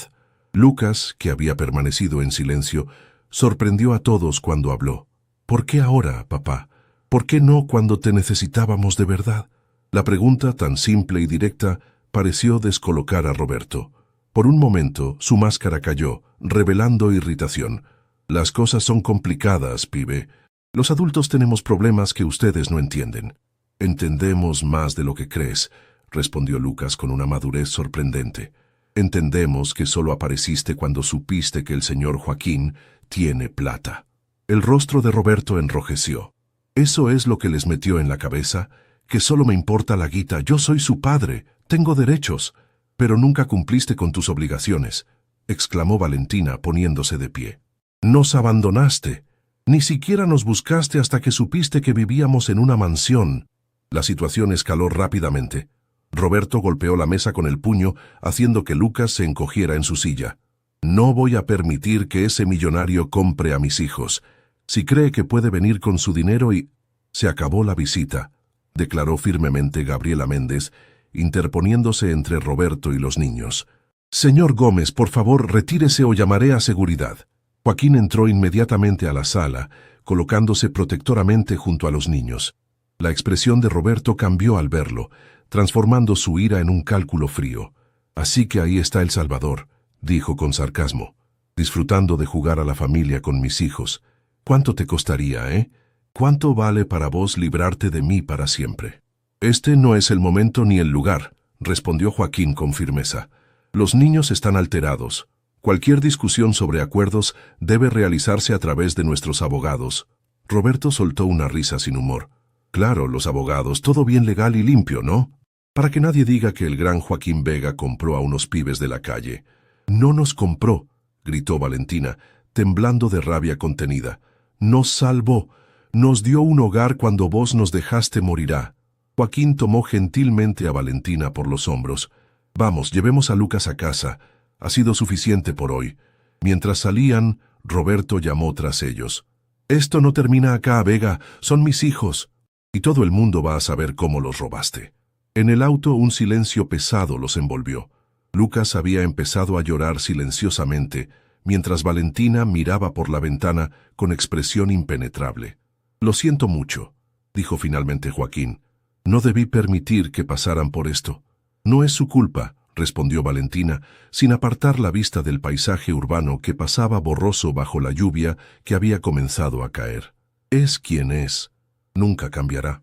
Lucas, que había permanecido en silencio, sorprendió a todos cuando habló. «¿Por qué ahora, papá? ¿Por qué no cuando te necesitábamos de verdad?». La pregunta, tan simple y directa, pareció descolocar a Roberto. Por un momento, su máscara cayó, revelando irritación. «Las cosas son complicadas, pibe. Los adultos tenemos problemas que ustedes no entienden». «Entendemos más de lo que crees», respondió Lucas con una madurez sorprendente. «Entendemos que solo apareciste cuando supiste que el señor Joaquín tiene plata». El rostro de Roberto enrojeció. «¿Eso es lo que les metió en la cabeza? ¿Que solo me importa la guita? Yo soy su padre, tengo derechos». «Pero nunca cumpliste con tus obligaciones», exclamó Valentina poniéndose de pie. «Nos abandonaste. Ni siquiera nos buscaste hasta que supiste que vivíamos en una mansión». La situación escaló rápidamente. Roberto golpeó la mesa con el puño, haciendo que Lucas se encogiera en su silla. «No voy a permitir que ese millonario compre a mis hijos. Si cree que puede venir con su dinero y...». «Se acabó la visita», declaró firmemente Gabriela Méndez, interponiéndose entre Roberto y los niños. Señor Gómez, por favor, retírese o llamaré a seguridad. Joaquín entró inmediatamente a la sala, colocándose protectoramente junto a los niños. La expresión de Roberto cambió al verlo, transformando su ira en un cálculo frío. Así que ahí está El Salvador, dijo con sarcasmo, disfrutando de jugar a la familia con mis hijos. ¿Cuánto te costaría, eh? ¿Cuánto vale para vos librarte de mí para siempre? Este no es el momento ni el lugar, respondió Joaquín con firmeza. Los niños están alterados. Cualquier discusión sobre acuerdos debe realizarse a través de nuestros abogados. Roberto soltó una risa sin humor. Claro, los abogados, todo bien legal y limpio, ¿no? Para que nadie diga que el gran Joaquín Vega compró a unos pibes de la calle. No nos compró, gritó Valentina, temblando de rabia contenida. Nos salvó, nos dio un hogar cuando vos nos dejaste morirá. Joaquín tomó gentilmente a Valentina por los hombros. Vamos, llevemos a Lucas a casa. Ha sido suficiente por hoy. Mientras salían, Roberto llamó tras ellos. Esto no termina acá, Vega, son mis hijos. Y todo el mundo va a saber cómo los robaste. En el auto un silencio pesado los envolvió. Lucas había empezado a llorar silenciosamente, mientras Valentina miraba por la ventana con expresión impenetrable. Lo siento mucho, dijo finalmente Joaquín. No debí permitir que pasaran por esto. No es su culpa, respondió Valentina, sin apartar la vista del paisaje urbano que pasaba borroso bajo la lluvia que había comenzado a caer. Es quien es. Nunca cambiará.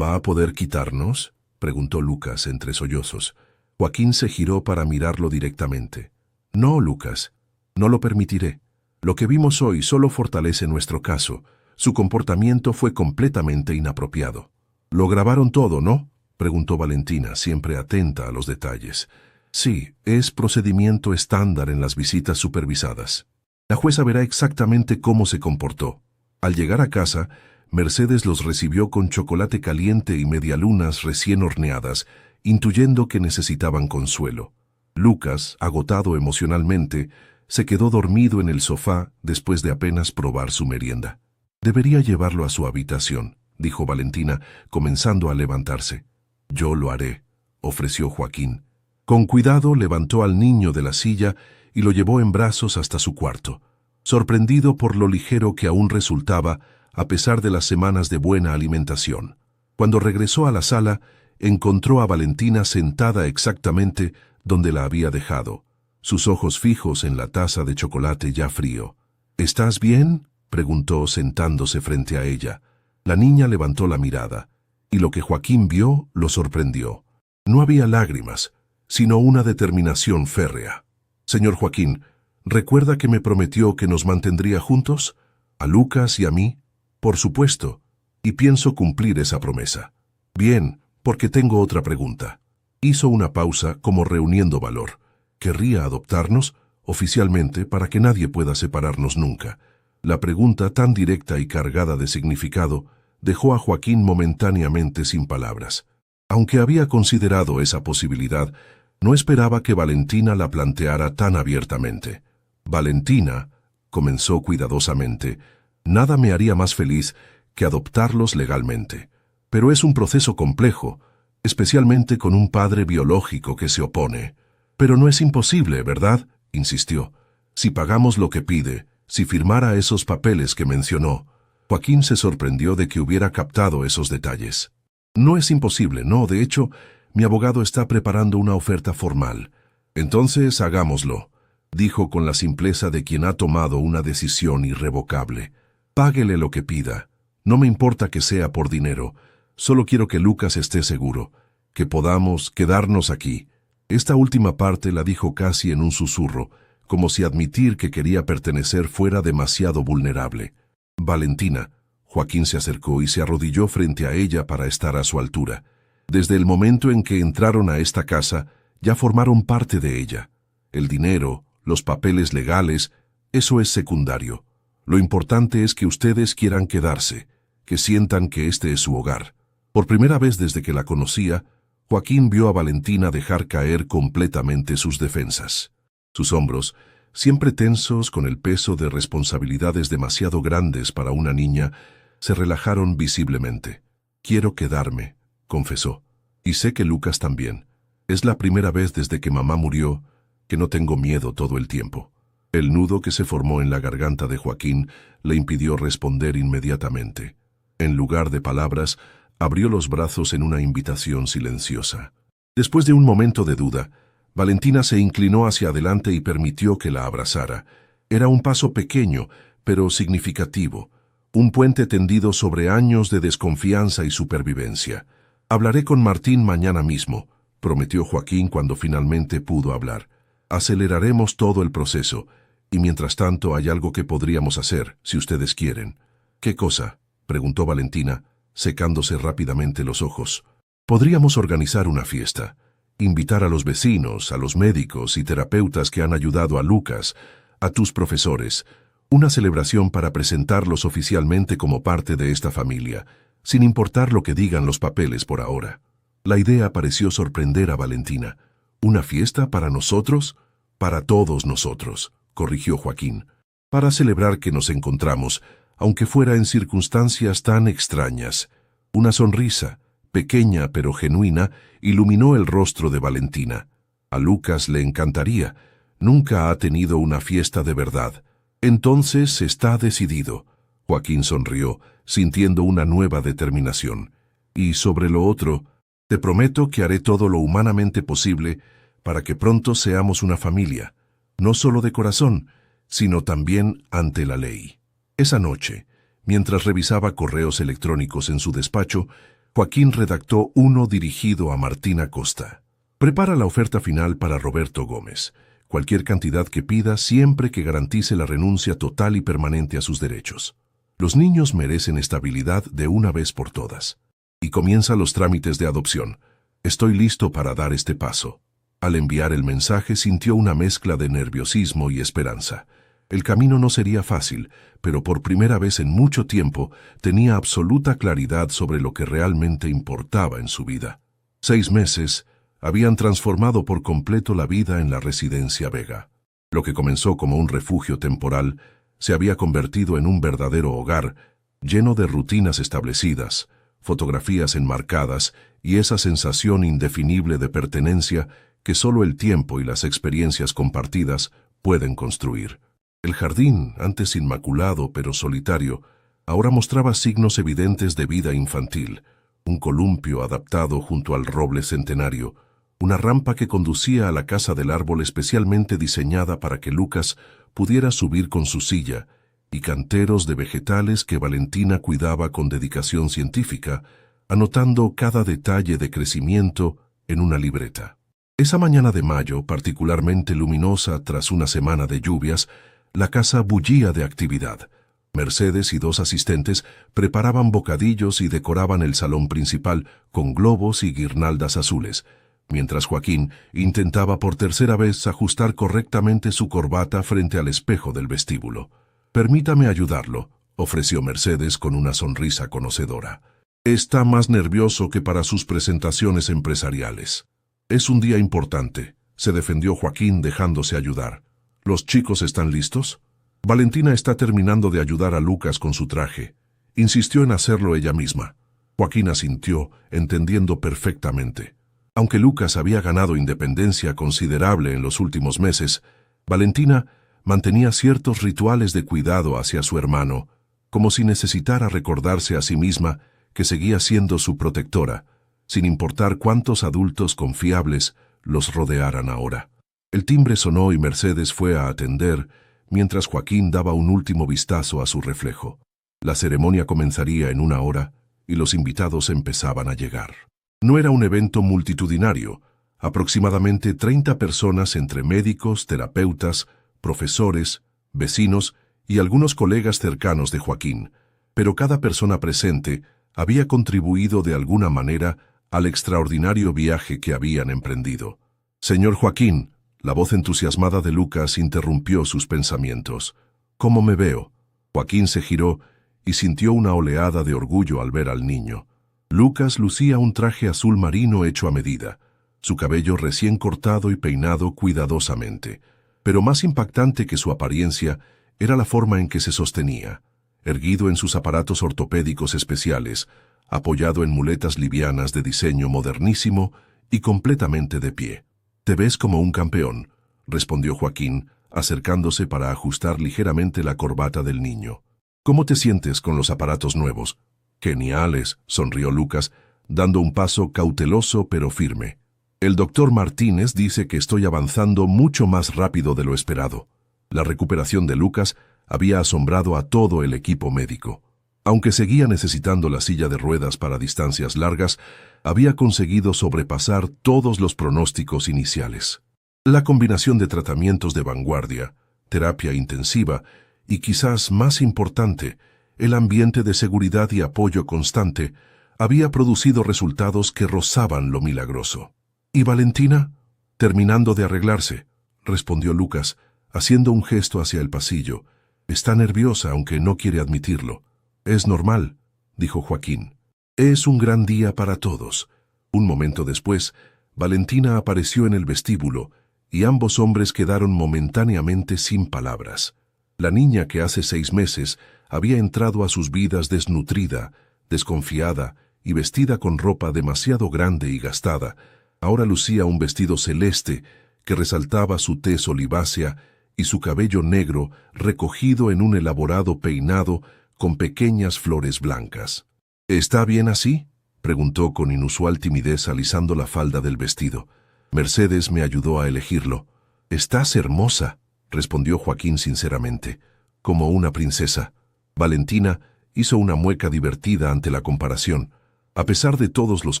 ¿Va a poder quitarnos?, preguntó Lucas entre sollozos. Joaquín se giró para mirarlo directamente. No, Lucas, no lo permitiré. Lo que vimos hoy solo fortalece nuestro caso. Su comportamiento fue completamente inapropiado. ¿Lo grabaron todo, no?, preguntó Valentina, siempre atenta a los detalles. Sí, es procedimiento estándar en las visitas supervisadas. La jueza verá exactamente cómo se comportó. Al llegar a casa, Mercedes los recibió con chocolate caliente y medialunas recién horneadas, intuyendo que necesitaban consuelo. Lucas, agotado emocionalmente, se quedó dormido en el sofá después de apenas probar su merienda. Debería llevarlo a su habitación, dijo Valentina, comenzando a levantarse. Yo lo haré, ofreció Joaquín. Con cuidado levantó al niño de la silla y lo llevó en brazos hasta su cuarto. Sorprendido por lo ligero que aún resultaba, a pesar de las semanas de buena alimentación. Cuando regresó a la sala, encontró a Valentina sentada exactamente donde la había dejado, sus ojos fijos en la taza de chocolate ya frío. ¿Estás bien?, preguntó sentándose frente a ella. La niña levantó la mirada, y lo que Joaquín vio lo sorprendió. No había lágrimas, sino una determinación férrea. Señor Joaquín, ¿recuerda que me prometió que nos mantendría juntos? ¿A Lucas y a mí? Por supuesto, y pienso cumplir esa promesa. Bien, porque tengo otra pregunta. Hizo una pausa como reuniendo valor. ¿Querría adoptarnos oficialmente para que nadie pueda separarnos nunca? La pregunta tan directa y cargada de significado dejó a Joaquín momentáneamente sin palabras. Aunque había considerado esa posibilidad, no esperaba que Valentina la planteara tan abiertamente. Valentina, comenzó cuidadosamente, nada me haría más feliz que adoptarlos legalmente. Pero es un proceso complejo, especialmente con un padre biológico que se opone. Pero no es imposible, ¿verdad?, insistió. Si pagamos lo que pide, si firmara esos papeles que mencionó. Joaquín se sorprendió de que hubiera captado esos detalles. No es imposible, no, de hecho, mi abogado está preparando una oferta formal. Entonces hagámoslo, dijo con la simpleza de quien ha tomado una decisión irrevocable. Páguele lo que pida. No me importa que sea por dinero. Solo quiero que Lucas esté seguro, que podamos quedarnos aquí. Esta última parte la dijo casi en un susurro, como si admitir que quería pertenecer fuera demasiado vulnerable. Valentina. Joaquín se acercó y se arrodilló frente a ella para estar a su altura. Desde el momento en que entraron a esta casa, ya formaron parte de ella. El dinero, los papeles legales, eso es secundario. Lo importante es que ustedes quieran quedarse, que sientan que este es su hogar. Por primera vez desde que la conocía, Joaquín vio a Valentina dejar caer completamente sus defensas. Sus hombros, siempre tensos con el peso de responsabilidades demasiado grandes para una niña, se relajaron visiblemente. Quiero quedarme, confesó. Y sé que Lucas también. Es la primera vez desde que mamá murió que no tengo miedo todo el tiempo. El nudo que se formó en la garganta de Joaquín le impidió responder inmediatamente. En lugar de palabras, abrió los brazos en una invitación silenciosa. Después de un momento de duda, Valentina se inclinó hacia adelante y permitió que la abrazara. Era un paso pequeño, pero significativo, un puente tendido sobre años de desconfianza y supervivencia. «Hablaré con Martín mañana mismo», prometió Joaquín cuando finalmente pudo hablar. «Aceleraremos todo el proceso, y mientras tanto hay algo que podríamos hacer, si ustedes quieren». «¿Qué cosa?», preguntó Valentina, secándose rápidamente los ojos. «Podríamos organizar una fiesta, invitar a los vecinos, a los médicos y terapeutas que han ayudado a Lucas, a tus profesores, una celebración para presentarlos oficialmente como parte de esta familia, sin importar lo que digan los papeles por ahora». La idea pareció sorprender a Valentina. «¿Una fiesta para nosotros?» «Para todos nosotros», corrigió Joaquín. «Para celebrar que nos encontramos, aunque fuera en circunstancias tan extrañas». Una sonrisa, pequeña pero genuina, iluminó el rostro de Valentina. A Lucas le encantaría. Nunca ha tenido una fiesta de verdad. «Entonces está decidido». Joaquín sonrió, sintiendo una nueva determinación. «Y sobre lo otro, te prometo que haré todo lo humanamente posible para que pronto seamos una familia, no solo de corazón, sino también ante la ley». Esa noche, mientras revisaba correos electrónicos en su despacho, Joaquín redactó uno dirigido a Martina Costa. «Prepara la oferta final para Roberto Gómez. Cualquier cantidad que pida siempre que garantice la renuncia total y permanente a sus derechos. Los niños merecen estabilidad de una vez por todas. Y comienza los trámites de adopción. Estoy listo para dar este paso». Al enviar el mensaje sintió una mezcla de nerviosismo y esperanza. El camino no sería fácil, pero por primera vez en mucho tiempo tenía absoluta claridad sobre lo que realmente importaba en su vida. 6 meses habían transformado por completo la vida en la Residencia Vega. Lo que comenzó como un refugio temporal se había convertido en un verdadero hogar, lleno de rutinas establecidas, fotografías enmarcadas y esa sensación indefinible de pertenencia que solo el tiempo y las experiencias compartidas pueden construir. El jardín, antes inmaculado pero solitario, ahora mostraba signos evidentes de vida infantil: un columpio adaptado junto al roble centenario, una rampa que conducía a la casa del árbol especialmente diseñada para que Lucas pudiera subir con su silla, y canteros de vegetales que Valentina cuidaba con dedicación científica, anotando cada detalle de crecimiento en una libreta. Esa mañana de mayo, particularmente luminosa tras una semana de lluvias, la casa bullía de actividad. Mercedes y 2 asistentes preparaban bocadillos y decoraban el salón principal con globos y guirnaldas azules, mientras Joaquín intentaba por tercera vez ajustar correctamente su corbata frente al espejo del vestíbulo. «Permítame ayudarlo», ofreció Mercedes con una sonrisa conocedora. «Está más nervioso que para sus presentaciones empresariales». «Es un día importante», se defendió Joaquín dejándose ayudar. «¿Los chicos están listos?» «Valentina está terminando de ayudar a Lucas con su traje. Insistió en hacerlo ella misma». Joaquín asintió, entendiendo perfectamente. Aunque Lucas había ganado independencia considerable en los últimos meses, Valentina mantenía ciertos rituales de cuidado hacia su hermano, como si necesitara recordarse a sí misma que seguía siendo su protectora, sin importar cuántos adultos confiables los rodearan ahora. El timbre sonó y Mercedes fue a atender, mientras Joaquín daba un último vistazo a su reflejo. La ceremonia comenzaría en 1 hora y los invitados empezaban a llegar. No era un evento multitudinario, aproximadamente 30 personas entre médicos, terapeutas, profesores, vecinos y algunos colegas cercanos de Joaquín, pero cada persona presente había contribuido de alguna manera al extraordinario viaje que habían emprendido. «Señor Joaquín», la voz entusiasmada de Lucas interrumpió sus pensamientos. «¿Cómo me veo?» Joaquín se giró y sintió una oleada de orgullo al ver al niño. Lucas lucía un traje azul marino hecho a medida, su cabello recién cortado y peinado cuidadosamente. Pero más impactante que su apariencia era la forma en que se sostenía, erguido en sus aparatos ortopédicos especiales, apoyado en muletas livianas de diseño modernísimo y completamente de pie. «Te ves como un campeón», respondió Joaquín, acercándose para ajustar ligeramente la corbata del niño. ¿Cómo te sientes con los aparatos nuevos? Geniales, sonrió Lucas, dando un paso cauteloso pero firme. El doctor Martínez dice que estoy avanzando mucho más rápido de lo esperado. La recuperación de Lucas había asombrado a todo el equipo médico. Aunque seguía necesitando la silla de ruedas para distancias largas, había conseguido sobrepasar todos los pronósticos iniciales. La combinación de tratamientos de vanguardia, terapia intensiva y quizás más importante, el ambiente de seguridad y apoyo constante, había producido resultados que rozaban lo milagroso. ¿Y Valentina? Terminando de arreglarse, respondió Lucas, haciendo un gesto hacia el pasillo. Está nerviosa, aunque no quiere admitirlo. Es normal, dijo Joaquín. Es un gran día para todos. Un momento después, Valentina apareció en el vestíbulo y ambos hombres quedaron momentáneamente sin palabras. La niña que hace 6 meses había entrado a sus vidas desnutrida, desconfiada y vestida con ropa demasiado grande y gastada, ahora lucía un vestido celeste que resaltaba su tez olivácea y su cabello negro recogido en un elaborado peinado con pequeñas flores blancas. ¿Está bien así?, preguntó con inusual timidez alisando la falda del vestido. Mercedes me ayudó a elegirlo. Estás hermosa, respondió Joaquín sinceramente, como una princesa. Valentina hizo una mueca divertida ante la comparación. A pesar de todos los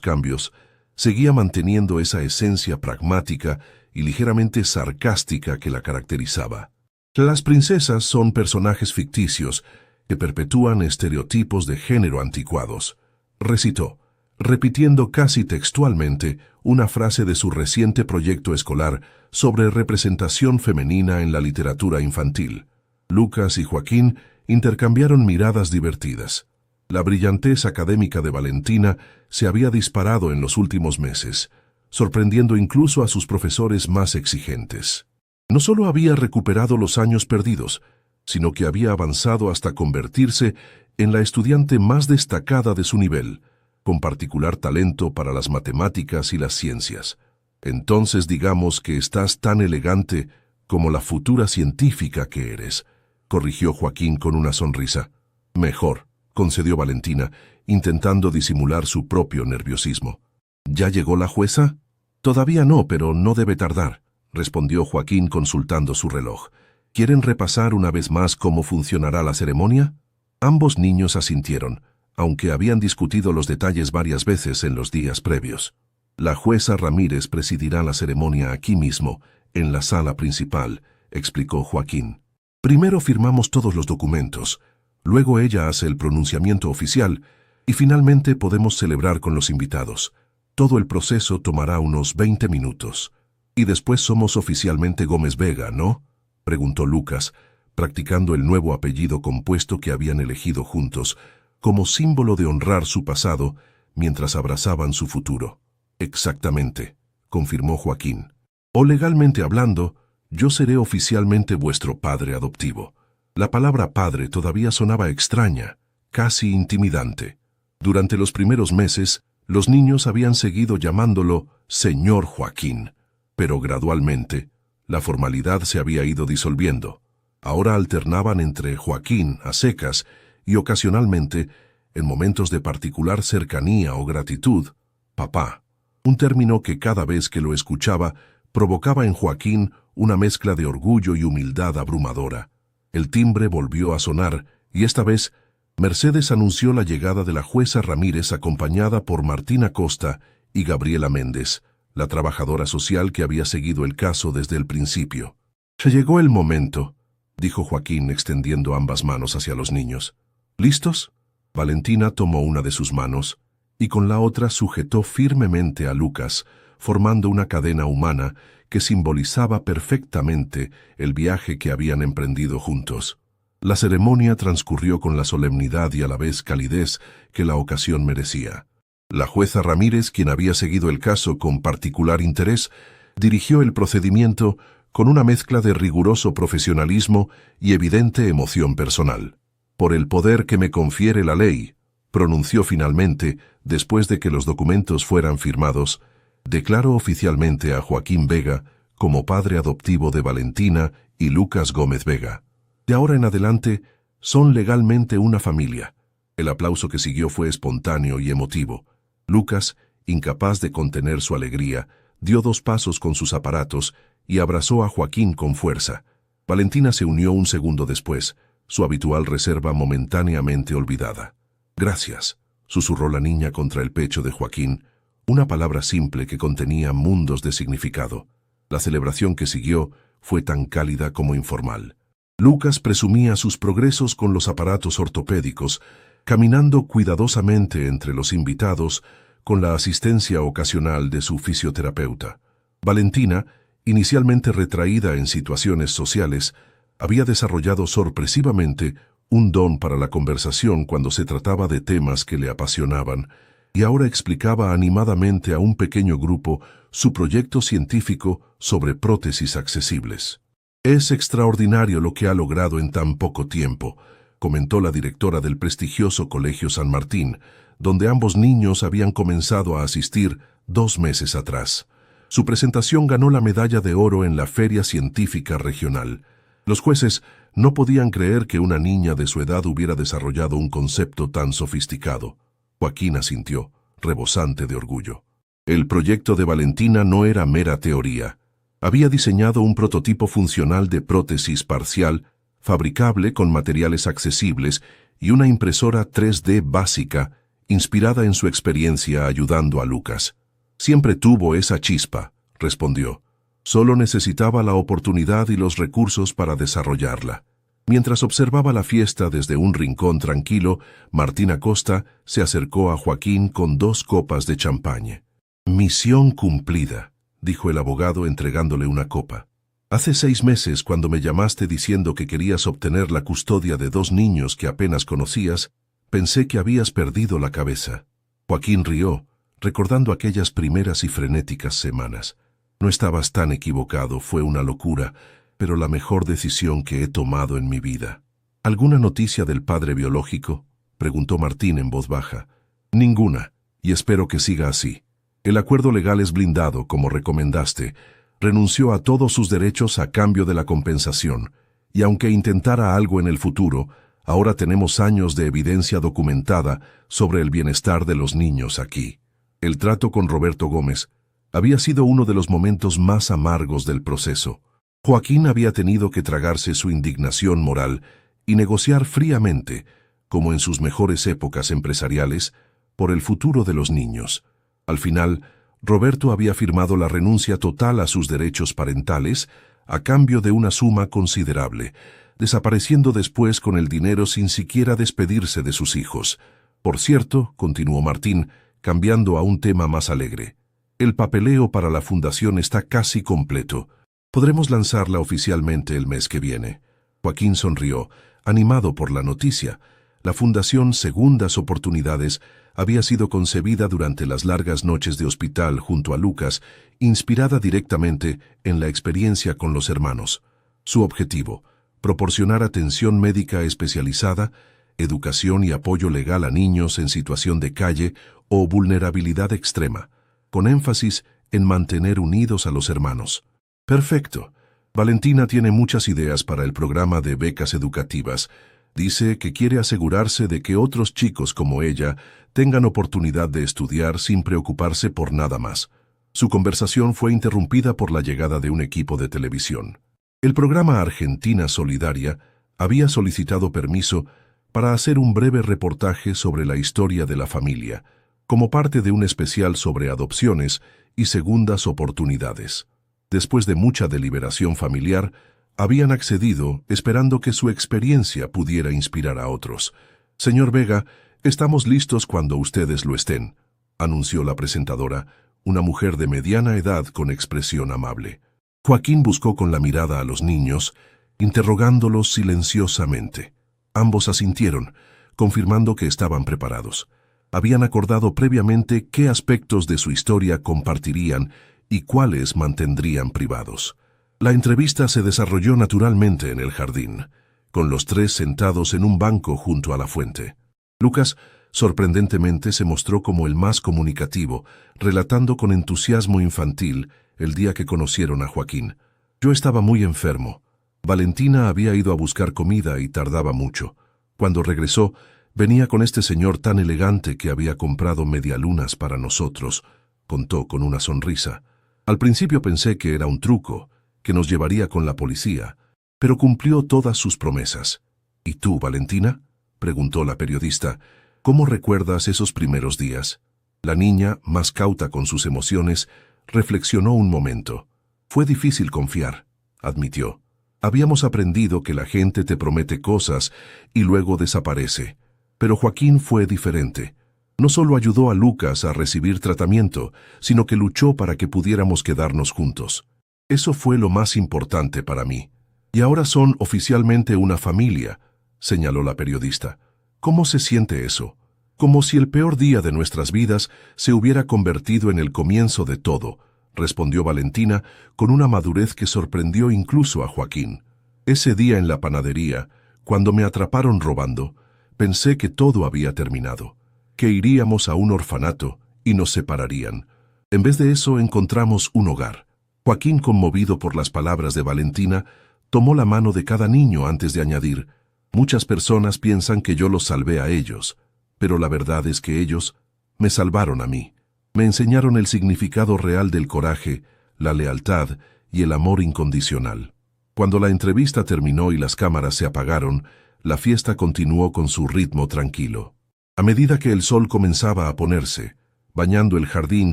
cambios, seguía manteniendo esa esencia pragmática y ligeramente sarcástica que la caracterizaba. Las princesas son personajes ficticios que perpetúan estereotipos de género anticuados, recitó, repitiendo casi textualmente una frase de su reciente proyecto escolar sobre representación femenina en la literatura infantil. Lucas y Joaquín intercambiaron miradas divertidas. La brillantez académica de Valentina se había disparado en los últimos meses, sorprendiendo incluso a sus profesores más exigentes. No solo había recuperado los años perdidos, sino que había avanzado hasta convertirse en la estudiante más destacada de su nivel, con particular talento para las matemáticas y las ciencias. Entonces digamos que estás tan elegante como la futura científica que eres, corrigió Joaquín con una sonrisa. Mejor, concedió Valentina, intentando disimular su propio nerviosismo. ¿Ya llegó la jueza? Todavía no, pero no debe tardar, respondió Joaquín consultando su reloj. ¿Quieren repasar una vez más cómo funcionará la ceremonia? Ambos niños asintieron, aunque habían discutido los detalles varias veces en los días previos. La jueza Ramírez presidirá la ceremonia aquí mismo, en la sala principal, explicó Joaquín. Primero firmamos todos los documentos, luego ella hace el pronunciamiento oficial y finalmente podemos celebrar con los invitados. Todo el proceso tomará unos 20 minutos. Y después somos oficialmente Gómez Vega, ¿no?, preguntó Lucas, practicando el nuevo apellido compuesto que habían elegido juntos, como símbolo de honrar su pasado mientras abrazaban su futuro. Exactamente, confirmó Joaquín. O legalmente hablando, yo seré oficialmente vuestro padre adoptivo. La palabra padre todavía sonaba extraña, casi intimidante. Durante los primeros meses, los niños habían seguido llamándolo señor Joaquín, pero gradualmente, la formalidad se había ido disolviendo. Ahora alternaban entre Joaquín a secas y ocasionalmente, en momentos de particular cercanía o gratitud, papá, un término que cada vez que lo escuchaba provocaba en Joaquín una mezcla de orgullo y humildad abrumadora. El timbre volvió a sonar y esta vez Mercedes anunció la llegada de la jueza Ramírez acompañada por Martina Costa y Gabriela Méndez, la trabajadora social que había seguido el caso desde el principio. «Llegó el momento», dijo Joaquín extendiendo ambas manos hacia los niños. ¿Listos? Valentina tomó una de sus manos y con la otra sujetó firmemente a Lucas, formando una cadena humana que simbolizaba perfectamente el viaje que habían emprendido juntos. La ceremonia transcurrió con la solemnidad y a la vez calidez que la ocasión merecía. La jueza Ramírez, quien había seguido el caso con particular interés, dirigió el procedimiento con una mezcla de riguroso profesionalismo y evidente emoción personal. Por el poder que me confiere la ley, pronunció finalmente, después de que los documentos fueran firmados, declaro oficialmente a Joaquín Vega como padre adoptivo de Valentina y Lucas Gómez Vega. De ahora en adelante, son legalmente una familia. El aplauso que siguió fue espontáneo y emotivo. Lucas, incapaz de contener su alegría, dio 2 pasos con sus aparatos y abrazó a Joaquín con fuerza. Valentina se unió un segundo después, su habitual reserva momentáneamente olvidada. «Gracias», susurró la niña contra el pecho de Joaquín, una palabra simple que contenía mundos de significado. La celebración que siguió fue tan cálida como informal. Lucas presumía sus progresos con los aparatos ortopédicos, caminando cuidadosamente entre los invitados con la asistencia ocasional de su fisioterapeuta. Valentina, inicialmente retraída en situaciones sociales, había desarrollado sorpresivamente un don para la conversación cuando se trataba de temas que le apasionaban, y ahora explicaba animadamente a un pequeño grupo su proyecto científico sobre prótesis accesibles. «Es extraordinario lo que ha logrado en tan poco tiempo», comentó la directora del prestigioso Colegio San Martín, donde ambos niños habían comenzado a asistir 2 meses atrás. Su presentación ganó la medalla de oro en la Feria Científica Regional. Los jueces no podían creer que una niña de su edad hubiera desarrollado un concepto tan sofisticado. Joaquín asintió, rebosante de orgullo. El proyecto de Valentina no era mera teoría. Había diseñado un prototipo funcional de prótesis parcial, fabricable con materiales accesibles y una impresora 3D básica, inspirada en su experiencia ayudando a Lucas. «Siempre tuvo esa chispa», respondió. «Solo necesitaba la oportunidad y los recursos para desarrollarla». Mientras observaba la fiesta desde un rincón tranquilo, Martín Acosta se acercó a Joaquín con 2 copas de champaña. «Misión cumplida», dijo el abogado entregándole una copa. «Hace 6 meses, cuando me llamaste diciendo que querías obtener la custodia de 2 niños que apenas conocías, pensé que habías perdido la cabeza». Joaquín rió, recordando aquellas primeras y frenéticas semanas. «No estabas tan equivocado, fue una locura, pero la mejor decisión que he tomado en mi vida». «¿Alguna noticia del padre biológico?», preguntó Martín en voz baja. «Ninguna, y espero que siga así. El acuerdo legal es blindado, como recomendaste. Renunció a todos sus derechos a cambio de la compensación, y aunque intentara algo en el futuro, ahora tenemos años de evidencia documentada sobre el bienestar de los niños aquí». El trato con Roberto Gómez había sido uno de los momentos más amargos del proceso. Joaquín había tenido que tragarse su indignación moral y negociar fríamente, como en sus mejores épocas empresariales, por el futuro de los niños. Al final, Roberto había firmado la renuncia total a sus derechos parentales a cambio de una suma considerable, desapareciendo después con el dinero sin siquiera despedirse de sus hijos. «Por cierto», continuó Martín, cambiando a un tema más alegre, «el papeleo para la fundación está casi completo. Podremos lanzarla oficialmente el mes que viene». Joaquín sonrió, animado por la noticia. La Fundación Segundas Oportunidades había sido concebida durante las largas noches de hospital junto a Lucas, inspirada directamente en la experiencia con los hermanos. Su objetivo: proporcionar atención médica especializada, educación y apoyo legal a niños en situación de calle o vulnerabilidad extrema, con énfasis en mantener unidos a los hermanos. «Perfecto. Valentina tiene muchas ideas para el programa de becas educativas. Dice que quiere asegurarse de que otros chicos como ella tengan oportunidad de estudiar sin preocuparse por nada más». Su conversación fue interrumpida por la llegada de un equipo de televisión. El programa Argentina Solidaria había solicitado permiso para hacer un breve reportaje sobre la historia de la familia, como parte de un especial sobre adopciones y segundas oportunidades. Después de mucha deliberación familiar, habían accedido esperando que su experiencia pudiera inspirar a otros. «Señor Vega, estamos listos cuando ustedes lo estén», anunció la presentadora, una mujer de mediana edad con expresión amable. Joaquín buscó con la mirada a los niños, interrogándolos silenciosamente. Ambos asintieron, confirmando que estaban preparados. Habían acordado previamente qué aspectos de su historia compartirían y cuáles mantendrían privados. La entrevista se desarrolló naturalmente en el jardín, con los 3 sentados en un banco junto a la fuente. Lucas Sorprendentemente se mostró como el más comunicativo, relatando con entusiasmo infantil el día que conocieron a Joaquín. Yo estaba muy enfermo. Valentina había ido a buscar comida y tardaba mucho. Cuando regresó, venía con este señor tan elegante que había comprado medialunas para nosotros, contó con una sonrisa. Al principio pensé que era un truco, que nos llevaría con la policía, pero cumplió todas sus promesas. ¿Y tú, Valentina?, preguntó la periodista. ¿Cómo recuerdas esos primeros días? La niña, más cauta con sus emociones, reflexionó un momento. Fue difícil confiar, admitió. Habíamos aprendido que la gente te promete cosas y luego desaparece. Pero Joaquín fue diferente. No solo ayudó a Lucas a recibir tratamiento, sino que luchó para que pudiéramos quedarnos juntos. Eso fue lo más importante para mí. Y ahora son oficialmente una familia, señaló la periodista. ¿Cómo se siente eso? Como si el peor día de nuestras vidas se hubiera convertido en el comienzo de todo, respondió Valentina con una madurez que sorprendió incluso a Joaquín. Ese día en la panadería, cuando me atraparon robando, pensé que todo había terminado, que iríamos a un orfanato y nos separarían. En vez de eso encontramos un hogar. Joaquín, conmovido por las palabras de Valentina, tomó la mano de cada niño antes de añadir: muchas personas piensan que yo los salvé a ellos, pero la verdad es que ellos me salvaron a mí. Me enseñaron el significado real del coraje, la lealtad y el amor incondicional. Cuando la entrevista terminó y las cámaras se apagaron, la fiesta continuó con su ritmo tranquilo. A medida que el sol comenzaba a ponerse, bañando el jardín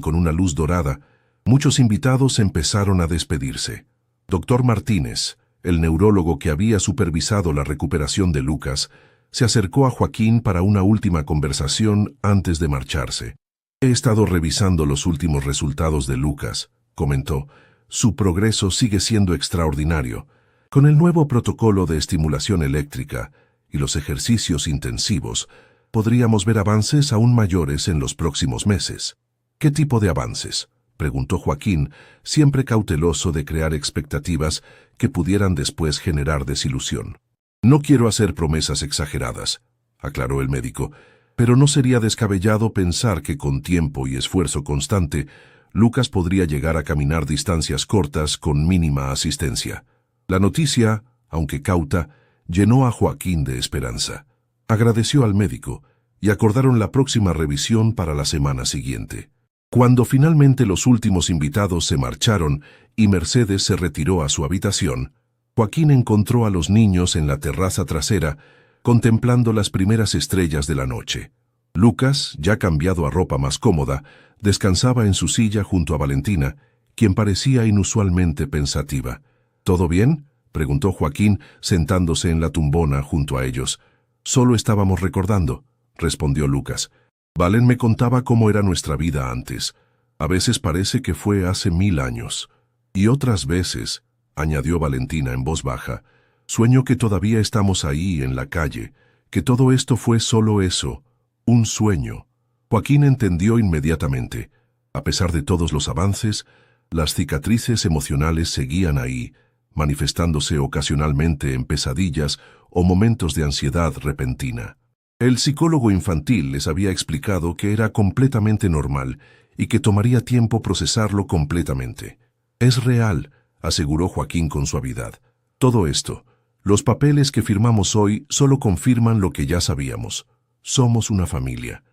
con una luz dorada, muchos invitados empezaron a despedirse. Doctor Martínez, el neurólogo que había supervisado la recuperación de Lucas, se acercó a Joaquín para una última conversación antes de marcharse. He estado revisando los últimos resultados de Lucas, comentó. Su progreso sigue siendo extraordinario. Con el nuevo protocolo de estimulación eléctrica y los ejercicios intensivos, podríamos ver avances aún mayores en los próximos meses. ¿Qué tipo de avances?, preguntó Joaquín, siempre cauteloso de crear expectativas que pudieran después generar desilusión. No quiero hacer promesas exageradas, aclaró el médico, pero no sería descabellado pensar que con tiempo y esfuerzo constante, Lucas podría llegar a caminar distancias cortas con mínima asistencia. La noticia, aunque cauta, llenó a Joaquín de esperanza. Agradeció al médico y acordaron la próxima revisión para la semana siguiente. Cuando finalmente los últimos invitados se marcharon y Mercedes se retiró a su habitación, Joaquín encontró a los niños en la terraza trasera, contemplando las primeras estrellas de la noche. Lucas, ya cambiado a ropa más cómoda, descansaba en su silla junto a Valentina, quien parecía inusualmente pensativa. ¿Todo bien?, preguntó Joaquín, sentándose en la tumbona junto a ellos. Solo estábamos recordando, respondió Lucas. Valen me contaba cómo era nuestra vida antes. A veces parece que fue hace 1000 años. Y otras veces, añadió Valentina en voz baja, sueño que todavía estamos ahí en la calle, que todo esto fue solo eso, un sueño. Joaquín entendió inmediatamente. A pesar de todos los avances, las cicatrices emocionales seguían ahí, manifestándose ocasionalmente en pesadillas o momentos de ansiedad repentina. El psicólogo infantil les había explicado que era completamente normal y que tomaría tiempo procesarlo completamente. Es real, aseguró Joaquín con suavidad. Todo esto, los papeles que firmamos hoy solo confirman lo que ya sabíamos. Somos una familia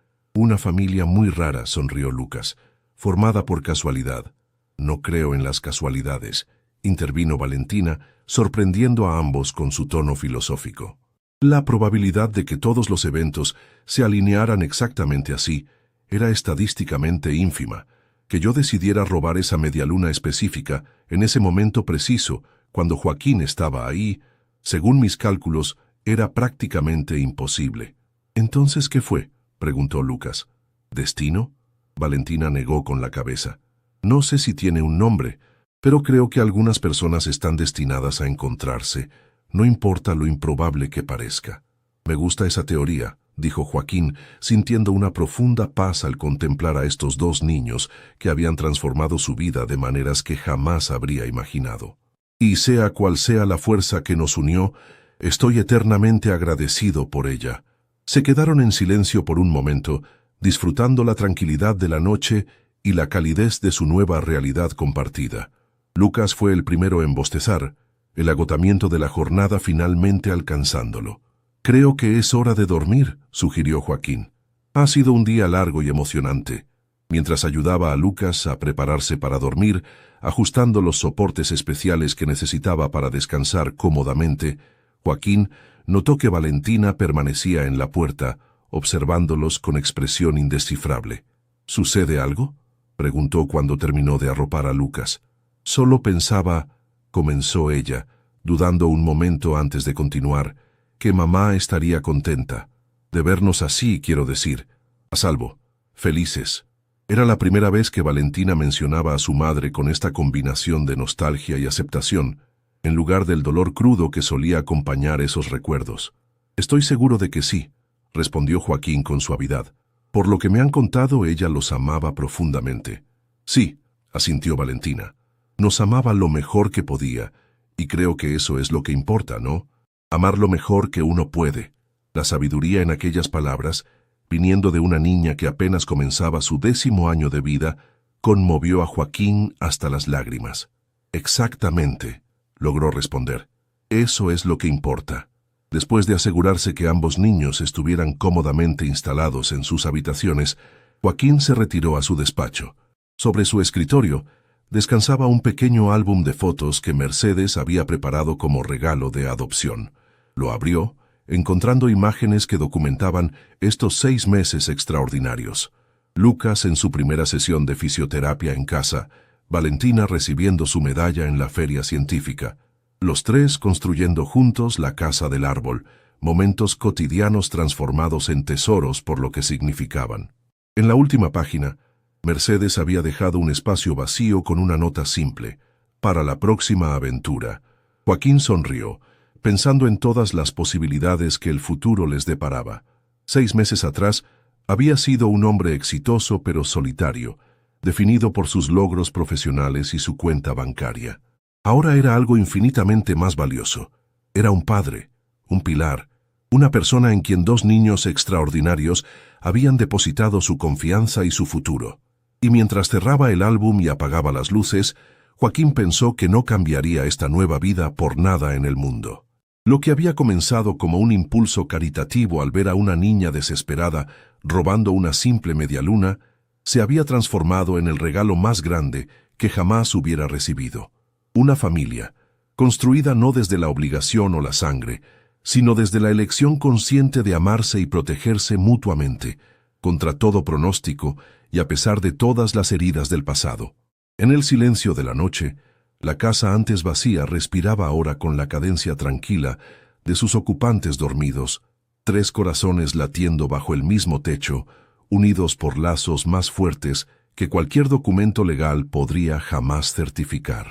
muy rara, sonrió Lucas, formada por casualidad. No creo en las casualidades, intervino Valentina, sorprendiendo a ambos con su tono filosófico. La probabilidad de que todos los eventos se alinearan exactamente así era estadísticamente ínfima. Que yo decidiera robar esa medialuna específica en ese momento preciso, cuando Joaquín estaba ahí, según mis cálculos, era prácticamente imposible. ¿Entonces qué fue?, preguntó Lucas. ¿Destino?, Valentina negó con la cabeza. No sé si tiene un nombre, pero creo que algunas personas están destinadas a encontrarse, no importa lo improbable que parezca. Me gusta esa teoría, dijo Joaquín, sintiendo una profunda paz al contemplar a estos dos niños que habían transformado su vida de maneras que jamás habría imaginado. Y sea cual sea la fuerza que nos unió, estoy eternamente agradecido por ella. Se quedaron en silencio por un momento, disfrutando la tranquilidad de la noche y la calidez de su nueva realidad compartida. Lucas fue el primero en bostezar, el agotamiento de la jornada finalmente alcanzándolo. «Creo que es hora de dormir», sugirió Joaquín. «Ha sido un día largo y emocionante». Mientras ayudaba a Lucas a prepararse para dormir, ajustando los soportes especiales que necesitaba para descansar cómodamente, Joaquín notó que Valentina permanecía en la puerta, observándolos con expresión indescifrable. «¿Sucede algo?», preguntó cuando terminó de arropar a Lucas. «Solo pensaba», comenzó ella, dudando un momento antes de continuar, «que mamá estaría contenta. De vernos así, quiero decir, a salvo, felices». Era la primera vez que Valentina mencionaba a su madre con esta combinación de nostalgia y aceptación, en lugar del dolor crudo que solía acompañar esos recuerdos. «Estoy seguro de que sí», respondió Joaquín con suavidad. «Por lo que me han contado, ella los amaba profundamente». «Sí», asintió Valentina. «Nos amaba lo mejor que podía, y creo que eso es lo que importa, ¿no? Amar lo mejor que uno puede». La sabiduría en aquellas palabras, viniendo de una niña que apenas comenzaba su 10º año de vida, conmovió a Joaquín hasta las lágrimas. «Exactamente», logró responder. «Eso es lo que importa». Después de asegurarse que ambos niños estuvieran cómodamente instalados en sus habitaciones, Joaquín se retiró a su despacho. Sobre su escritorio descansaba un pequeño álbum de fotos que Mercedes había preparado como regalo de adopción. Lo abrió, encontrando imágenes que documentaban estos 6 meses extraordinarios. Lucas en su primera sesión de fisioterapia en casa, Valentina recibiendo su medalla en la feria científica, los tres construyendo juntos la casa del árbol, momentos cotidianos transformados en tesoros por lo que significaban. En la última página, Mercedes había dejado un espacio vacío con una nota simple: «Para la próxima aventura». Joaquín sonrió, pensando en todas las posibilidades que el futuro les deparaba. 6 meses atrás, había sido un hombre exitoso pero solitario, definido por sus logros profesionales y su cuenta bancaria. Ahora era algo infinitamente más valioso. Era un padre, un pilar, una persona en quien 2 niños extraordinarios habían depositado su confianza y su futuro. Y mientras cerraba el álbum y apagaba las luces, Joaquín pensó que no cambiaría esta nueva vida por nada en el mundo. Lo que había comenzado como un impulso caritativo al ver a una niña desesperada robando una simple medialuna, se había transformado en el regalo más grande que jamás hubiera recibido. Una familia, construida no desde la obligación o la sangre, sino desde la elección consciente de amarse y protegerse mutuamente, contra todo pronóstico y a pesar de todas las heridas del pasado. En el silencio de la noche, la casa antes vacía respiraba ahora con la cadencia tranquila de sus ocupantes dormidos, 3 corazones latiendo bajo el mismo techo, unidos por lazos más fuertes que cualquier documento legal podría jamás certificar.